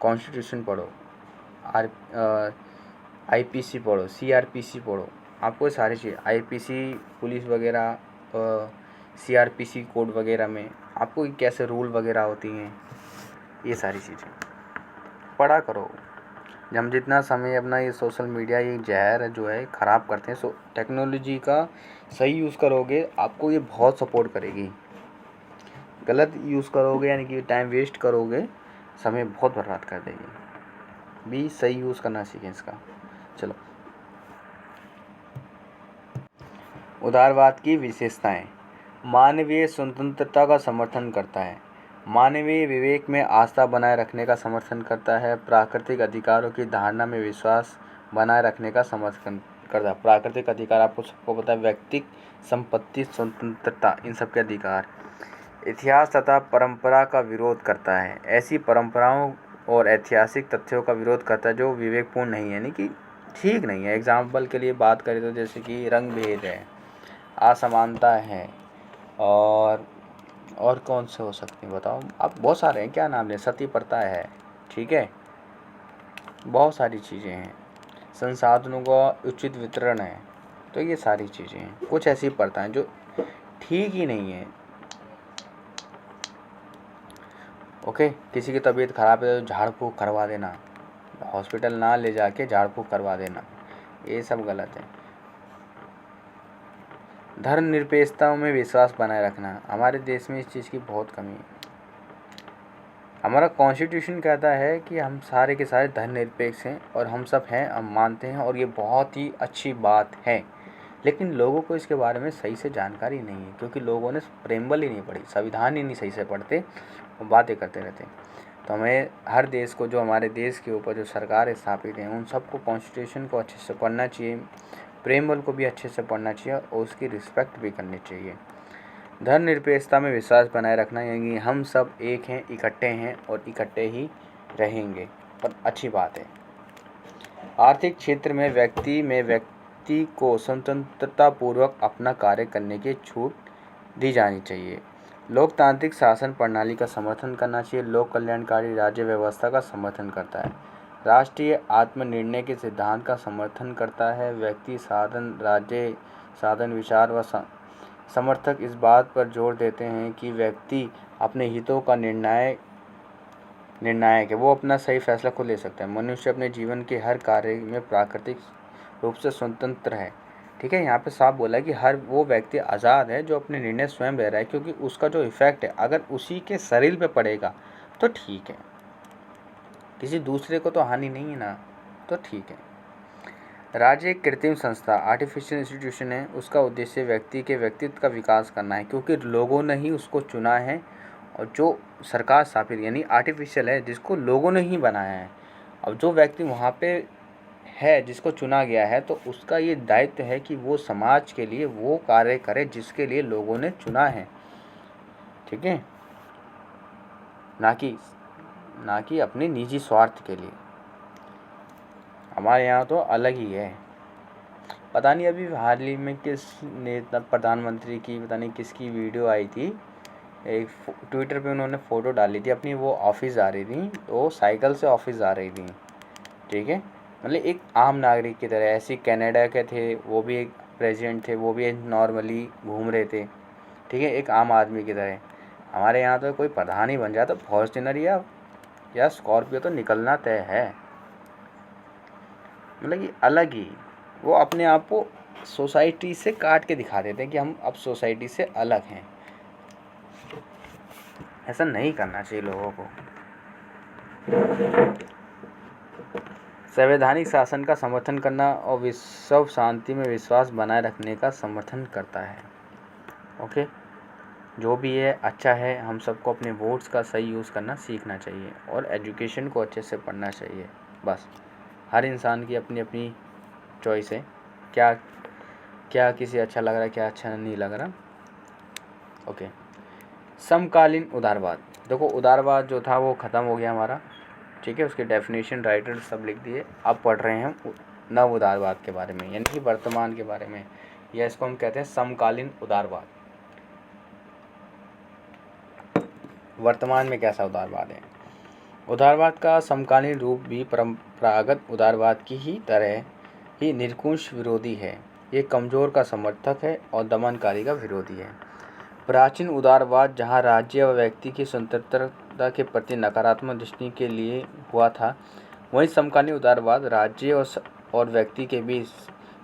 कॉन्स्टिट्यूशन पढ़ो, IPC पढ़ो, CRPC पढ़ो, आपको सारी चीज़ IPC पुलिस वगैरह, CRPC कोड वगैरह में आपको कैसे रूल वगैरह होती हैं, ये सारी चीज़ें पढ़ा करो। जब हम जितना समय अपना ये सोशल मीडिया ये जहर जो है ख़राब करते हैं, टेक्नोलॉजी का सही यूज़ करोगे आपको ये बहुत सपोर्ट करेगी। गलत यूज़ करोगे यानी कि टाइम वेस्ट करोगे, समय बहुत बर्बाद कर देगी। भी सही यूज़ करना सीखें इसका। चलो। उदारवाद की विशेषताएं। मानवीय स्वतंत्रता का समर्थन करता है, मानवीय विवेक में आस्था बनाए रखने का समर्थन करता है, प्राकृतिक अधिकारों की धारणा में विश्वास बनाए रखने का समर्थन करता है। प्राकृतिक अधिकार आपको सबको पता है, व्यक्तिक संपत्ति, स्वतंत्रता, इन सब के अधिकार। इतिहास तथा परंपरा का विरोध करता है, ऐसी परंपराओं और ऐतिहासिक तथ्यों का विरोध करता है जो विवेकपूर्ण नहीं है, यानी कि ठीक नहीं है। एग्जाम्पल के लिए बात करें तो जैसे कि रंग भेद है, असमानता है, और कौन से हो सकते हैं बताओ आप, बहुत सारे हैं, क्या नाम लें, सती प्रथा है, ठीक है, बहुत सारी चीज़ें हैं, संसाधनों का उचित वितरण है, तो ये सारी चीज़ें हैं। कुछ ऐसी प्रथाएं जो ठीक ही नहीं है। ओके, किसी की तबीयत खराब है तो झाड़ फूँक करवा देना, हॉस्पिटल ना ले जाके झाड़ फूँक करवा देना, ये सब गलत है। धर्मनिरपेक्षता में विश्वास बनाए रखना, हमारे देश में इस चीज़ की बहुत कमी है। हमारा कॉन्स्टिट्यूशन कहता है कि हम सारे के सारे धर्मनिरपेक्ष हैं और हम सब हैं, हम मानते हैं, और ये बहुत ही अच्छी बात है। लेकिन लोगों को इसके बारे में सही से जानकारी नहीं है, क्योंकि लोगों ने प्रेमबल ही नहीं पढ़ी, संविधान ही नहीं सही से पढ़ते, वो बातें करते रहते हैं। तो हमें हर देश को, जो हमारे देश के ऊपर जो सरकार स्थापित है, उन सबको कॉन्स्टिट्यूशन को अच्छे से पढ़ना चाहिए, प्रेमबल को भी अच्छे से पढ़ना चाहिए और उसकी रिस्पेक्ट भी करनी चाहिए। धर्मनिरपेक्षता में विश्वास बनाए रखना, यानी हम सब एक हैं, इकट्ठे हैं और इकट्ठे ही रहेंगे, और अच्छी बात है। आर्थिक क्षेत्र में व्यक्ति को स्वतंत्रतापूर्वक अपना कार्य करने की छूट दी जानी चाहिए। लोकतांत्रिक शासन प्रणाली का समर्थन करना चाहिए। लोक कल्याणकारी राज्य व्यवस्था का समर्थन करता है। राष्ट्रीय आत्मनिर्णय के सिद्धांत का समर्थन करता है। व्यक्ति साधन, राज्य साधन, विचार व समर्थक इस बात पर जोर देते हैं कि व्यक्ति अपने हितों का निर्णायक है, वो अपना सही फैसला खुद ले सकता है। मनुष्य अपने जीवन के हर कार्य में प्राकृतिक रूप से स्वतंत्र है, ठीक है। यहाँ पे साफ बोला है कि हर वो व्यक्ति आज़ाद है जो अपने निर्णय स्वयं ले रहा है, क्योंकि उसका जो इफेक्ट है अगर उसी के शरीर पे पड़ेगा तो ठीक है, किसी दूसरे को तो हानि नहीं है ना, तो ठीक है। राज्य एक कृत्रिम संस्था, आर्टिफिशियल इंस्टीट्यूशन है। उसका उद्देश्य व्यक्ति के व्यक्तित्व का विकास करना है, क्योंकि लोगों ने ही उसको चुना है, और जो सरकार स्थापित यानी आर्टिफिशियल है, जिसको लोगों ने ही बनाया है। अब जो व्यक्ति वहाँ पे है, जिसको चुना गया है, तो उसका ये दायित्व है कि वो समाज के लिए वो कार्य करे जिसके लिए लोगों ने चुना है, ठीक है, ना कि अपने निजी स्वार्थ के लिए। हमारे यहाँ तो अलग ही है। पता नहीं अभी हाल ही में किस नेता, प्रधानमंत्री की पता नहीं किसकी वीडियो आई थी, एक ट्विटर पे उन्होंने फ़ोटो डाली थी अपनी, वो ऑफिस जा रही थी, वो साइकिल से ऑफिस जा रही थी, ठीक है, मतलब एक आम नागरिक की तरह। ऐसे कनाडा के थे, वो भी एक प्रेसिडेंट थे, वो भी नॉर्मली घूम रहे थे, ठीक है, एक आम आदमी की तरह। हमारे यहाँ तो कोई प्रधान ही बन जाए तो फॉर्च्यूनर या स्कॉर्पियो तो निकलना तय है, मतलब कि अलग ही वो अपने आप को सोसाइटी से काट के दिखा देते हैं कि हम अब सोसाइटी से अलग हैं। ऐसा नहीं करना चाहिए लोगों को। संवैधानिक शासन का समर्थन करना और विश्व शांति में विश्वास बनाए रखने का समर्थन करता है। ओके, जो भी है अच्छा है। हम सबको अपने वोट्स का सही यूज़ करना सीखना चाहिए और एजुकेशन को अच्छे से पढ़ना चाहिए। बस, हर इंसान की अपनी अपनी चॉइस है, क्या किसी अच्छा लग रहा है, क्या अच्छा नहीं लग रहा। ओके, समकालीन उदारवाद। देखो, उदारवाद जो था वो ख़त्म हो गया हमारा, ठीक है, उसके डेफिनेशन राइटर सब लिख दिए। अब पढ़ रहे हैं हम नव उदारवाद के बारे में, यानी कि वर्तमान के बारे में, या इसको हम कहते हैं समकालीन उदारवाद। वर्तमान में कैसा उदारवाद है? उदारवाद का समकालीन रूप भी परंपरागत उदारवाद की ही तरह ही निरंकुश विरोधी है। ये कमज़ोर का समर्थक है और दमनकारी का विरोधी है। प्राचीन उदारवाद जहाँ राज्य व व्यक्ति की स्वतंत्रता के प्रति नकारात्मक दृष्टि के लिए हुआ था, वहीं समकालीन उदारवाद राज्य और व्यक्ति के बीच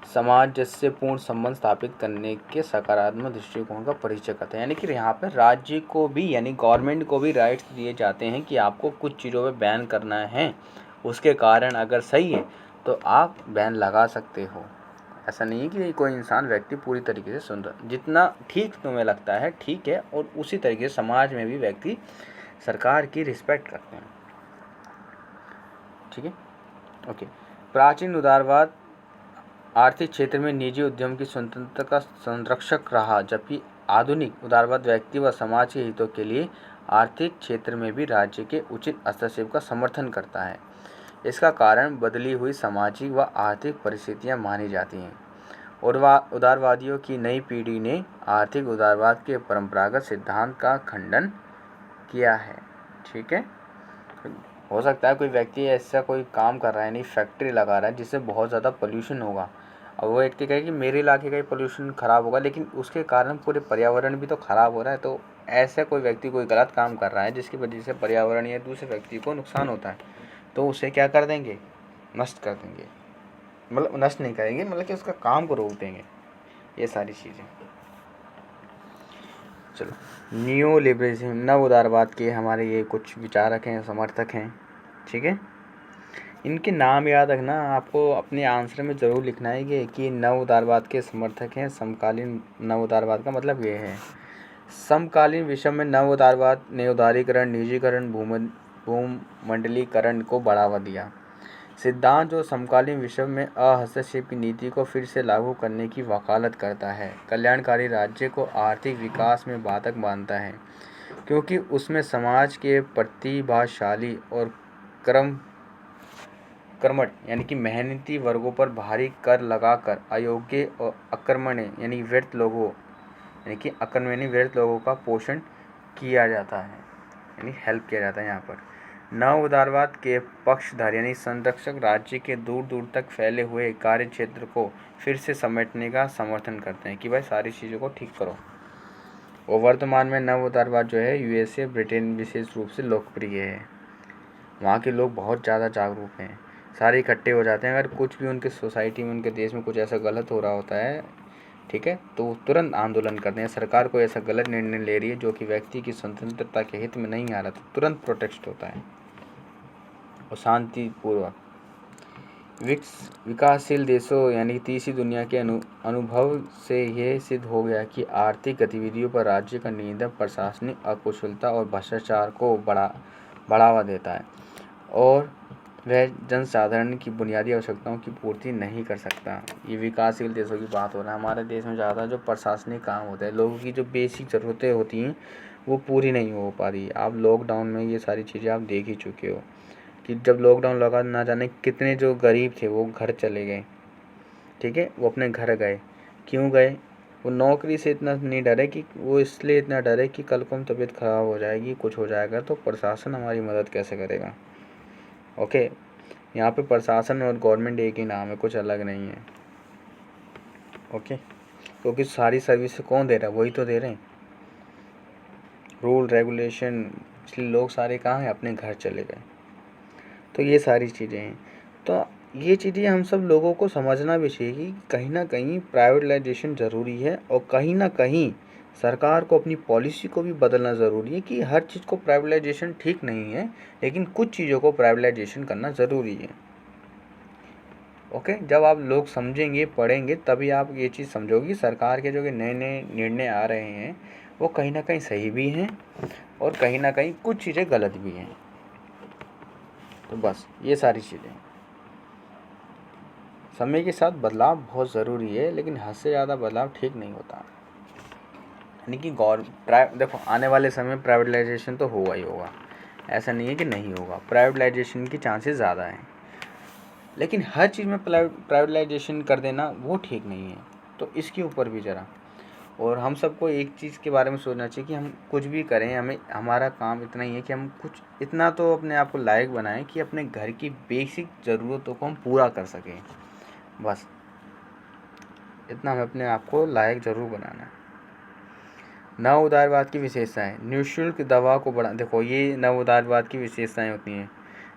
सामंजस्य पूर्ण संबंध स्थापित करने के सकारात्मक दृष्टिकोण का परिचय करते हैं। यानी कि यहाँ पर राज्य को भी, यानी गवर्नमेंट को भी राइट्स दिए जाते हैं कि आपको कुछ चीज़ों पे बैन करना है, उसके कारण अगर सही है तो आप बैन लगा सकते हो। ऐसा नहीं है कि कोई इंसान व्यक्ति पूरी तरीके से सुन रहा, जितना ठीक तुम्हें लगता है ठीक है, और उसी तरीके से समाज में भी व्यक्ति सरकार की रिस्पेक्ट करते हैं। ठीक है, ओके। प्राचीन उदारवाद आर्थिक क्षेत्र में निजी उद्यम की स्वतंत्रता का संरक्षक रहा, जबकि आधुनिक उदारवाद व्यक्ति व समाज के हितों के लिए आर्थिक क्षेत्र में भी राज्य के उचित हस्तक्षेप का समर्थन करता है। इसका कारण बदली हुई सामाजिक व आर्थिक परिस्थितियां मानी जाती हैं। और उदारवादियों की नई पीढ़ी ने आर्थिक उदारवाद के परंपरागत सिद्धांत का खंडन किया है। ठीक है, हो सकता है कोई व्यक्ति ऐसा कोई काम कर रहा है, नहीं फैक्ट्री लगा रहा है जिससे बहुत ज़्यादा पोल्यूशन होगा, अब वो व्यक्ति कहे कि मेरे इलाके का ही पोल्यूशन ख़राब होगा, लेकिन उसके कारण पूरे पर्यावरण भी तो ख़राब हो रहा है। तो ऐसा कोई व्यक्ति कोई गलत काम कर रहा है जिसकी वजह से पर्यावरण या दूसरे व्यक्ति को नुकसान होता है, तो उसे क्या कर देंगे, नष्ट कर देंगे। मतलब नष्ट नहीं करेंगे, मतलब कि उसका काम को रोक देंगे। ये सारी चीज़ें। चलो, न्यू लिबरलिज्म, नव उदारवाद के हमारे ये कुछ विचारक हैं, समर्थक हैं। ठीक है, इनके नाम याद रखना, आपको अपने आंसर में ज़रूर लिखना है कि नव उदारवाद के समर्थक हैं। समकालीन नव उदारवाद का मतलब ये है, समकालीन विश्व में नव उदारवाद ने उदारीकरण, निजीकरण, भूमंडलीकरण को बढ़ावा दिया। सिद्धांत जो समकालीन विश्व में हस्तक्षेप की नीति को फिर से लागू करने की वकालत करता है, कल्याणकारी राज्य को आर्थिक विकास में बाधक मानता है, क्योंकि उसमें समाज के प्रतिभाशाली और कर्मठ यानी कि मेहनती वर्गों पर भारी कर लगाकर अयोग्य और अकर्मण्य यानी व्यर्थ लोगों का पोषण किया जाता है, यानी हेल्प किया जाता है। यहाँ पर नव उदारवाद के पक्षधर यानी संरक्षक राज्य के दूर दूर तक फैले हुए कार्य क्षेत्र को फिर से समेटने का समर्थन करते हैं कि भाई सारी चीज़ों को ठीक करो। और वर्तमान में नव उदारवाद जो है यूएसए, ब्रिटेन विशेष रूप से लोकप्रिय है। वहाँ के लोग बहुत ज़्यादा जागरूक हैं, सारे इकट्ठे हो जाते हैं। अगर कुछ भी उनके सोसाइटी में, उनके देश में कुछ ऐसा गलत हो रहा होता है, ठीक है, तो तुरंत आंदोलन करते हैं। सरकार को ऐसा गलत निर्णय ले रही है जो कि व्यक्ति की स्वतंत्रता के हित में नहीं आ रहा, तो तुरंत प्रोटेस्ट होता है और शांतिपूर्वक। विकासशील देशों यानी तीसरी दुनिया के अनुभव से यह सिद्ध हो गया कि आर्थिक गतिविधियों पर राज्य का नियंत्रण प्रशासनिक अकुशलता और भ्रष्टाचार को बढ़ावा देता है, और वह जनसाधारण की बुनियादी आवश्यकताओं की पूर्ति नहीं कर सकता। ये विकासशील देशों की बात हो रहा है। हमारे देश में ज़्यादा जो प्रशासनिक काम होता है, लोगों की जो बेसिक ज़रूरतें होती हैं वो पूरी नहीं हो पा रही। आप लॉकडाउन में ये सारी चीज़ें आप देख ही चुके हो कि जब लॉकडाउन लगा, ना जाने कितने जो गरीब थे वो घर चले गए। ठीक है, वो अपने घर गए, क्यों गए? वो नौकरी से इतना नहीं डरे, कि वो इसलिए इतना डरे कि कल को हम तबीयत ख़राब हो जाएगी, कुछ हो जाएगा तो प्रशासन हमारी मदद कैसे करेगा। ओके, यहाँ पे प्रशासन और गवर्नमेंट एक ही नाम है, कुछ अलग नहीं है। ओके, क्योंकि सारी सर्विस कौन दे रहा है? वही तो दे रहे हैं, रूल रेगुलेशन। इसलिए लोग सारे कहाँ हैं? अपने घर चले गए। तो ये सारी चीज़ें हैं। तो ये चीज़ें हम सब लोगों को समझना भी चाहिए कि कहीं ना कहीं प्राइवेटाइजेशन ज़रूरी है, और कहीं ना कहीं सरकार को अपनी पॉलिसी को भी बदलना ज़रूरी है कि हर चीज़ को प्राइवेटाइजेशन ठीक नहीं है, लेकिन कुछ चीज़ों को प्राइवेटाइजेशन करना ज़रूरी है। ओके, जब आप लोग समझेंगे, पढ़ेंगे, तभी आप ये चीज़ समझोगे कि सरकार के जो नए नए निर्णय आ रहे हैं वो कहीं ना कहीं सही भी हैं, और कहीं ना कहीं कुछ चीज़ें गलत भी हैं। तो बस ये सारी चीज़ें, समय के साथ बदलाव बहुत ज़रूरी है, लेकिन हद से ज़्यादा बदलाव ठीक नहीं होता। यानी कि देखो, आने वाले समय में प्राइवेटाइजेशन तो होगा ही होगा, ऐसा नहीं है कि नहीं होगा। प्राइवेटाइजेशन की चांसेस ज़्यादा हैं, लेकिन हर चीज़ में प्राइवेटाइजेशन कर देना वो ठीक नहीं है। तो इसके ऊपर भी ज़रा, और हम सबको एक चीज़ के बारे में सोचना चाहिए कि हम कुछ भी करें, हमारा काम इतना ही है कि हम कुछ इतना तो अपने आप को लायक बनाएं कि अपने घर की बेसिक ज़रूरतों को हम पूरा कर सकें। बस इतना हमें अपने आप को लायक ज़रूर बनाना है। नव उदारवाद की विशेषताएं, निःशुल्क दवा को बढ़ा, देखो ये नव उदारवाद की विशेषताएं होती हैं।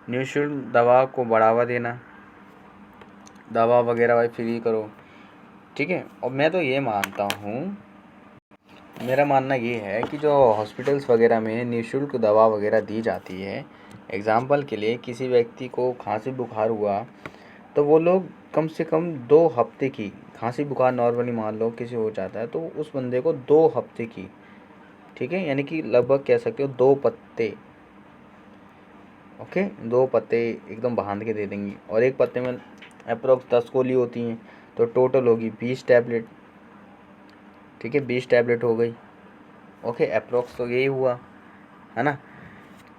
निःशुल्क दवा को बढ़ावा देना, दवा वगैरह भाई फ्री करो। ठीक है, और मैं तो ये मानता हूँ, मेरा मानना ये है कि जो हॉस्पिटल्स वगैरह में निःशुल्क दवा वगैरह दी जाती है, एग्ज़ाम्पल के लिए किसी व्यक्ति को खांसी बुखार हुआ तो वो लोग कम से कम 2 हफ्ते की, खांसी बुखार नॉर्मली मान लो किसी हो जाता है तो उस बंदे को 2 हफ्ते की, ठीक है, यानी कि लगभग कह सकते हो 2 पत्ते, ओके, 2 पत्ते एकदम बांध के दे देंगी, और एक पत्ते में अप्रोक्स 10 गोली होती हैं, तो टोटल होगी 20 टैबलेट, ठीक है, 20 टैबलेट हो गई, ओके, अप्रोक्स तो यही हुआ, है ना।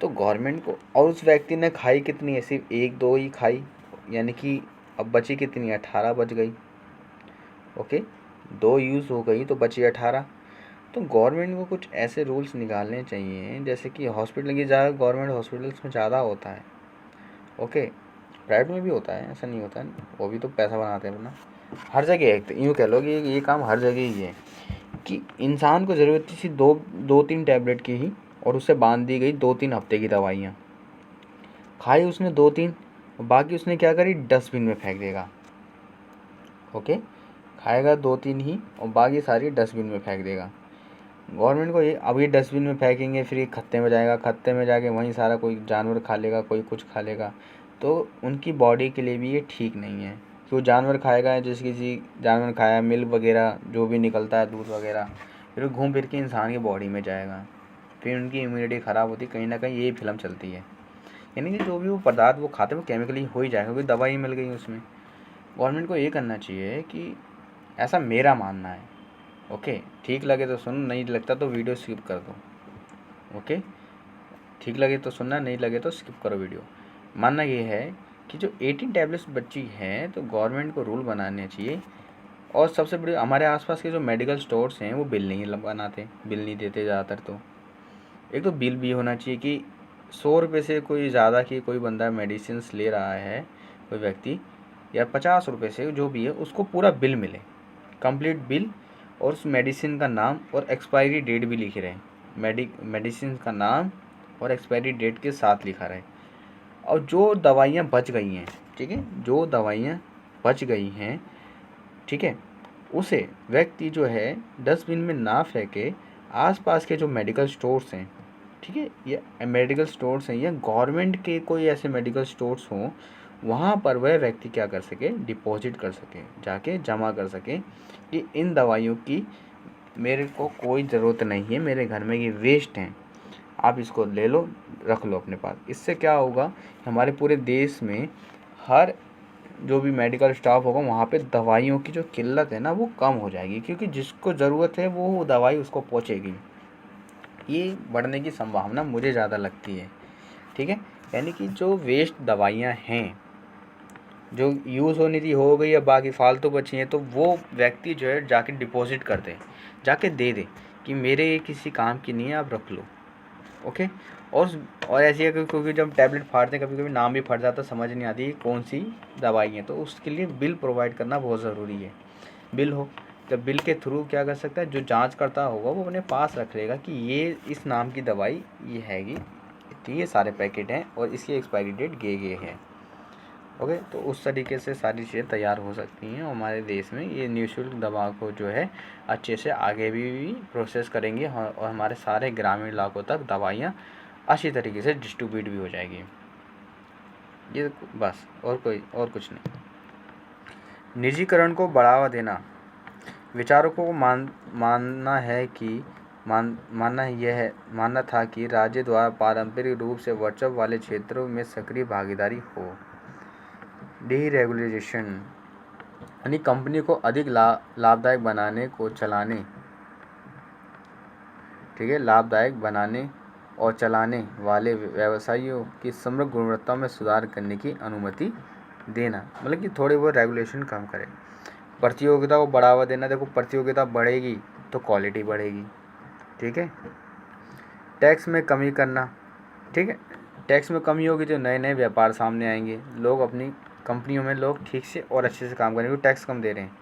तो गवर्नमेंट को, और उस व्यक्ति ने खाई कितनी है, सिर्फ 1-2 ही खाई, यानी कि अब बची कितनी, 18 बच गई, ओके, 2 यूज़ हो गई तो बची 18। तो गवर्नमेंट को कुछ ऐसे रूल्स निकालने चाहिए, जैसे कि हॉस्पिटल की जगह गवर्नमेंट हॉस्पिटल्स में ज़्यादा होता है, ओके, प्राइवेट में भी होता है, ऐसा नहीं होता है, वो भी तो पैसा बनाते हैं अपना, हर जगह है, तो यूँ कह लो कि ये काम हर जगह ही है कि इंसान को ज़रूरत थी सिर्फ 2-3 टैबलेट की ही, और उससे बांध दी गई 2-3 हफ्ते की दवाइयाँ, खाई उसने 2-3, बाकी उसने क्या करी, डस्टबिन में फेंक देगा, ओके, खाएगा 2-3 ही और बाकी सारी डस्टबिन में फेंक देगा। गवर्नमेंट को ये, अब ये डस्टबिन में फेंकेंगे, फिर ये खत्ते में जाएगा, खत्ते में जाके वहीं सारा कोई जानवर खा लेगा, कोई कुछ खा लेगा, तो उनकी बॉडी के लिए भी ये ठीक नहीं है, कि वो जानवर खाएगा, जैसे किसी जानवर खाया, मिल्क वगैरह जो भी निकलता है, दूध वगैरह, फिर वो घूम फिर के इंसान की बॉडी में जाएगा, फिर उनकी इम्यूनिटी ख़राब होती, कहीं ना कहीं यही फिल्म चलती है, यानी कि जो भी वो पदार्थ वो खाते हैं वो केमिकली हो ही जाएगा, क्योंकि दवाई मिल गई उसमें। गवर्नमेंट को ये करना चाहिए कि, ऐसा मेरा मानना है, ओके, ठीक लगे तो सुनो, नहीं लगता तो वीडियो स्किप कर दो, ओके, ठीक लगे तो सुनना, नहीं लगे तो स्किप करो वीडियो। मानना ये है कि जो 18 टैबलेट्स बची हैं तो गवर्नमेंट को रूल बनाने चाहिए, और सबसे बड़ी, हमारे आसपास के जो मेडिकल स्टोर्स हैं वो बिल नहीं बनाते, बिल नहीं देते ज़्यादातर, तो एक तो बिल भी होना चाहिए कि 100 रुपये से कोई ज़्यादा की कोई बंदा मेडिसिन ले रहा है, कोई व्यक्ति, या 50 रुपये से जो भी है उसको पूरा बिल मिले, कंप्लीट बिल, और उस मेडिसिन का नाम और एक्सपायरी डेट भी लिखे रहे, मेडिसिन का नाम और एक्सपायरी डेट के साथ लिखा रहे। और जो दवाइयाँ बच गई हैं, ठीक है, जो दवाइयाँ बच गई हैं, ठीक है, उसे व्यक्ति जो है डस्टबिन में ना फेंके, आसपास के जो मेडिकल स्टोर्स हैं, ठीक है, ये मेडिकल स्टोर्स हैं या गवर्नमेंट के कोई ऐसे मेडिकल स्टोर्स हों, वहाँ पर वह व्यक्ति क्या कर सके, डिपॉजिट कर सके, जाके जमा कर सके कि इन दवाइयों की मेरे को कोई ज़रूरत नहीं है, मेरे घर में ये वेस्ट हैं, आप इसको ले लो, रख लो अपने पास। इससे क्या होगा, हमारे पूरे देश में हर जो भी मेडिकल स्टाफ होगा वहाँ पे दवाइयों की जो किल्लत है ना वो कम हो जाएगी, क्योंकि जिसको ज़रूरत है वो दवाई उसको पहुँचेगी, ये बढ़ने की संभावना मुझे ज़्यादा लगती है, ठीक है। यानी कि जो वेस्ट दवाइयाँ हैं, जो यूज़ होनी थी हो गई, या बाकी फालतू बची हैं, तो वो व्यक्ति जो है जाके डिपॉजिट कर दे, जाके दे दे कि मेरे ये किसी काम की नहीं है, आप रख लो, ओके। और ऐसी है क्योंकि जब टैबलेट फाड़ते हैं कभी कभी नाम भी फट जाता है, समझ नहीं आती कौन सी दवाई है, तो उसके लिए बिल प्रोवाइड करना बहुत ज़रूरी है, बिल हो, जब बिल के थ्रू क्या कर सकता है, जो जांच करता होगा वो अपने पास रख लेगा कि ये इस नाम की दवाई ये हैगी, ये सारे पैकेट हैं और इसकी एक्सपायरी डेट ये है, ओके। तो उस तरीके से सारी चीज़ें तैयार हो सकती हैं, और हमारे देश में ये निःशुल्क दवा को जो है अच्छे से आगे भी प्रोसेस करेंगे, और हमारे सारे ग्रामीण इलाकों तक दवाइयाँ अच्छी तरीके से डिस्ट्रीब्यूट भी हो जाएगी, ये बस, और कुछ नहीं। निजीकरण को बढ़ावा देना, विचारकों को मानना था कि राज्य द्वारा पारंपरिक रूप से वर्चस्व वाले क्षेत्रों में सक्रिय भागीदारी हो। डीरेगुलेशन यानी कंपनी को अधिक लाभदायक बनाने को चलाने, ठीक है, लाभदायक बनाने और चलाने वाले व्यवसायियों की समग्र गुणवत्ता में सुधार करने की अनुमति देना, मतलब कि थोड़ी बहुत रेगुलेशन कम करें। प्रतियोगिता को बढ़ावा देना, देखो प्रतियोगिता बढ़ेगी तो क्वालिटी बढ़ेगी, ठीक है। टैक्स में कमी करना, ठीक है, टैक्स में कमी होगी तो नए नए व्यापार सामने आएंगे, लोग अपनी कंपनियों में लोग ठीक से और अच्छे से काम करेंगे, क्योंकि टैक्स कम दे रहे हैं।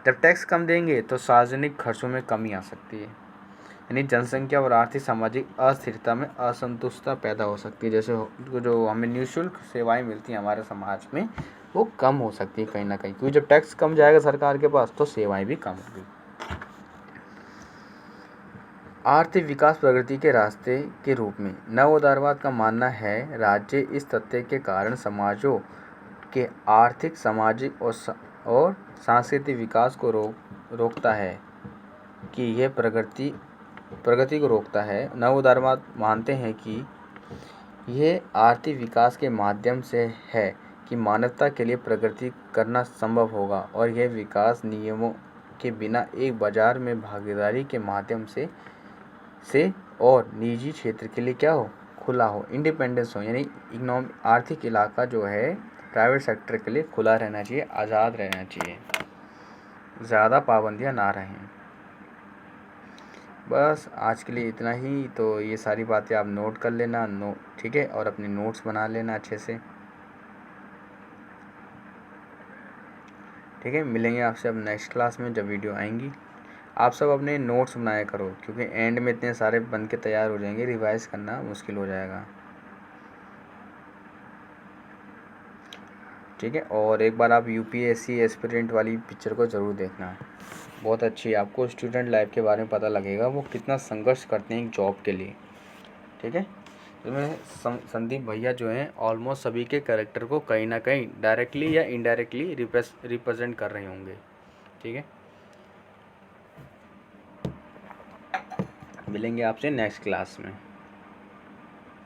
जब टैक्स कम देंगे तो सार्वजनिक खर्चों में कमी आ सकती है, यानी जनसंख्या और आर्थिक सामाजिक अस्थिरता में असंतुष्टता पैदा हो सकती है, जैसे जो हमें निःशुल्क सेवाएं मिलती हैं हमारे समाज में वो कम हो सकती है कहीं ना कहीं, क्योंकि जब टैक्स कम जाएगा सरकार के पास तो सेवाएं भी कम होगी। आर्थिक विकास प्रगति के रास्ते के रूप में नव उदारवाद का मानना है, राज्य इस तथ्य के कारण समाजों के आर्थिक, सामाजिक और सांस्कृतिक विकास को रोकता है कि यह प्रगति को रोकता है। नव उदारवाद मानते हैं कि यह आर्थिक विकास के माध्यम से है कि मानवता के लिए प्रगति करना संभव होगा और यह विकास नियमों के बिना एक बाजार में भागीदारी के माध्यम से और निजी क्षेत्र के लिए क्या हो, खुला हो, इंडिपेंडेंस हो, यानी इकोनॉमिक आर्थिक इलाका जो है प्राइवेट सेक्टर के लिए खुला रहना चाहिए, आज़ाद रहना चाहिए, ज़्यादा पाबंदियां ना रहें। बस आज के लिए इतना ही। तो ये सारी बातें आप नोट कर लेना, ठीक है, और अपने नोट्स बना लेना अच्छे से, ठीक है। मिलेंगे आपसे अब नेक्स्ट क्लास में जब वीडियो आएंगी। आप सब अपने नोट्स बनाया करो क्योंकि एंड में इतने सारे बन के तैयार हो जाएंगे, रिवाइज करना मुश्किल हो जाएगा, ठीक है। और एक बार आप यूपीएससी एस्पिरेंट वाली पिक्चर को ज़रूर देखना, बहुत अच्छी है। आपको स्टूडेंट लाइफ के बारे में पता लगेगा वो कितना संघर्ष करते हैं एक जॉब के लिए, ठीक है। इसमें संदीप भैया जो हैं ऑलमोस्ट सभी के कैरेक्टर को कहीं ना कहीं डायरेक्टली या इनडायरेक्टली रिप्रेजेंट कर रहे होंगे, ठीक है। मिलेंगे आपसे नेक्स्ट क्लास में।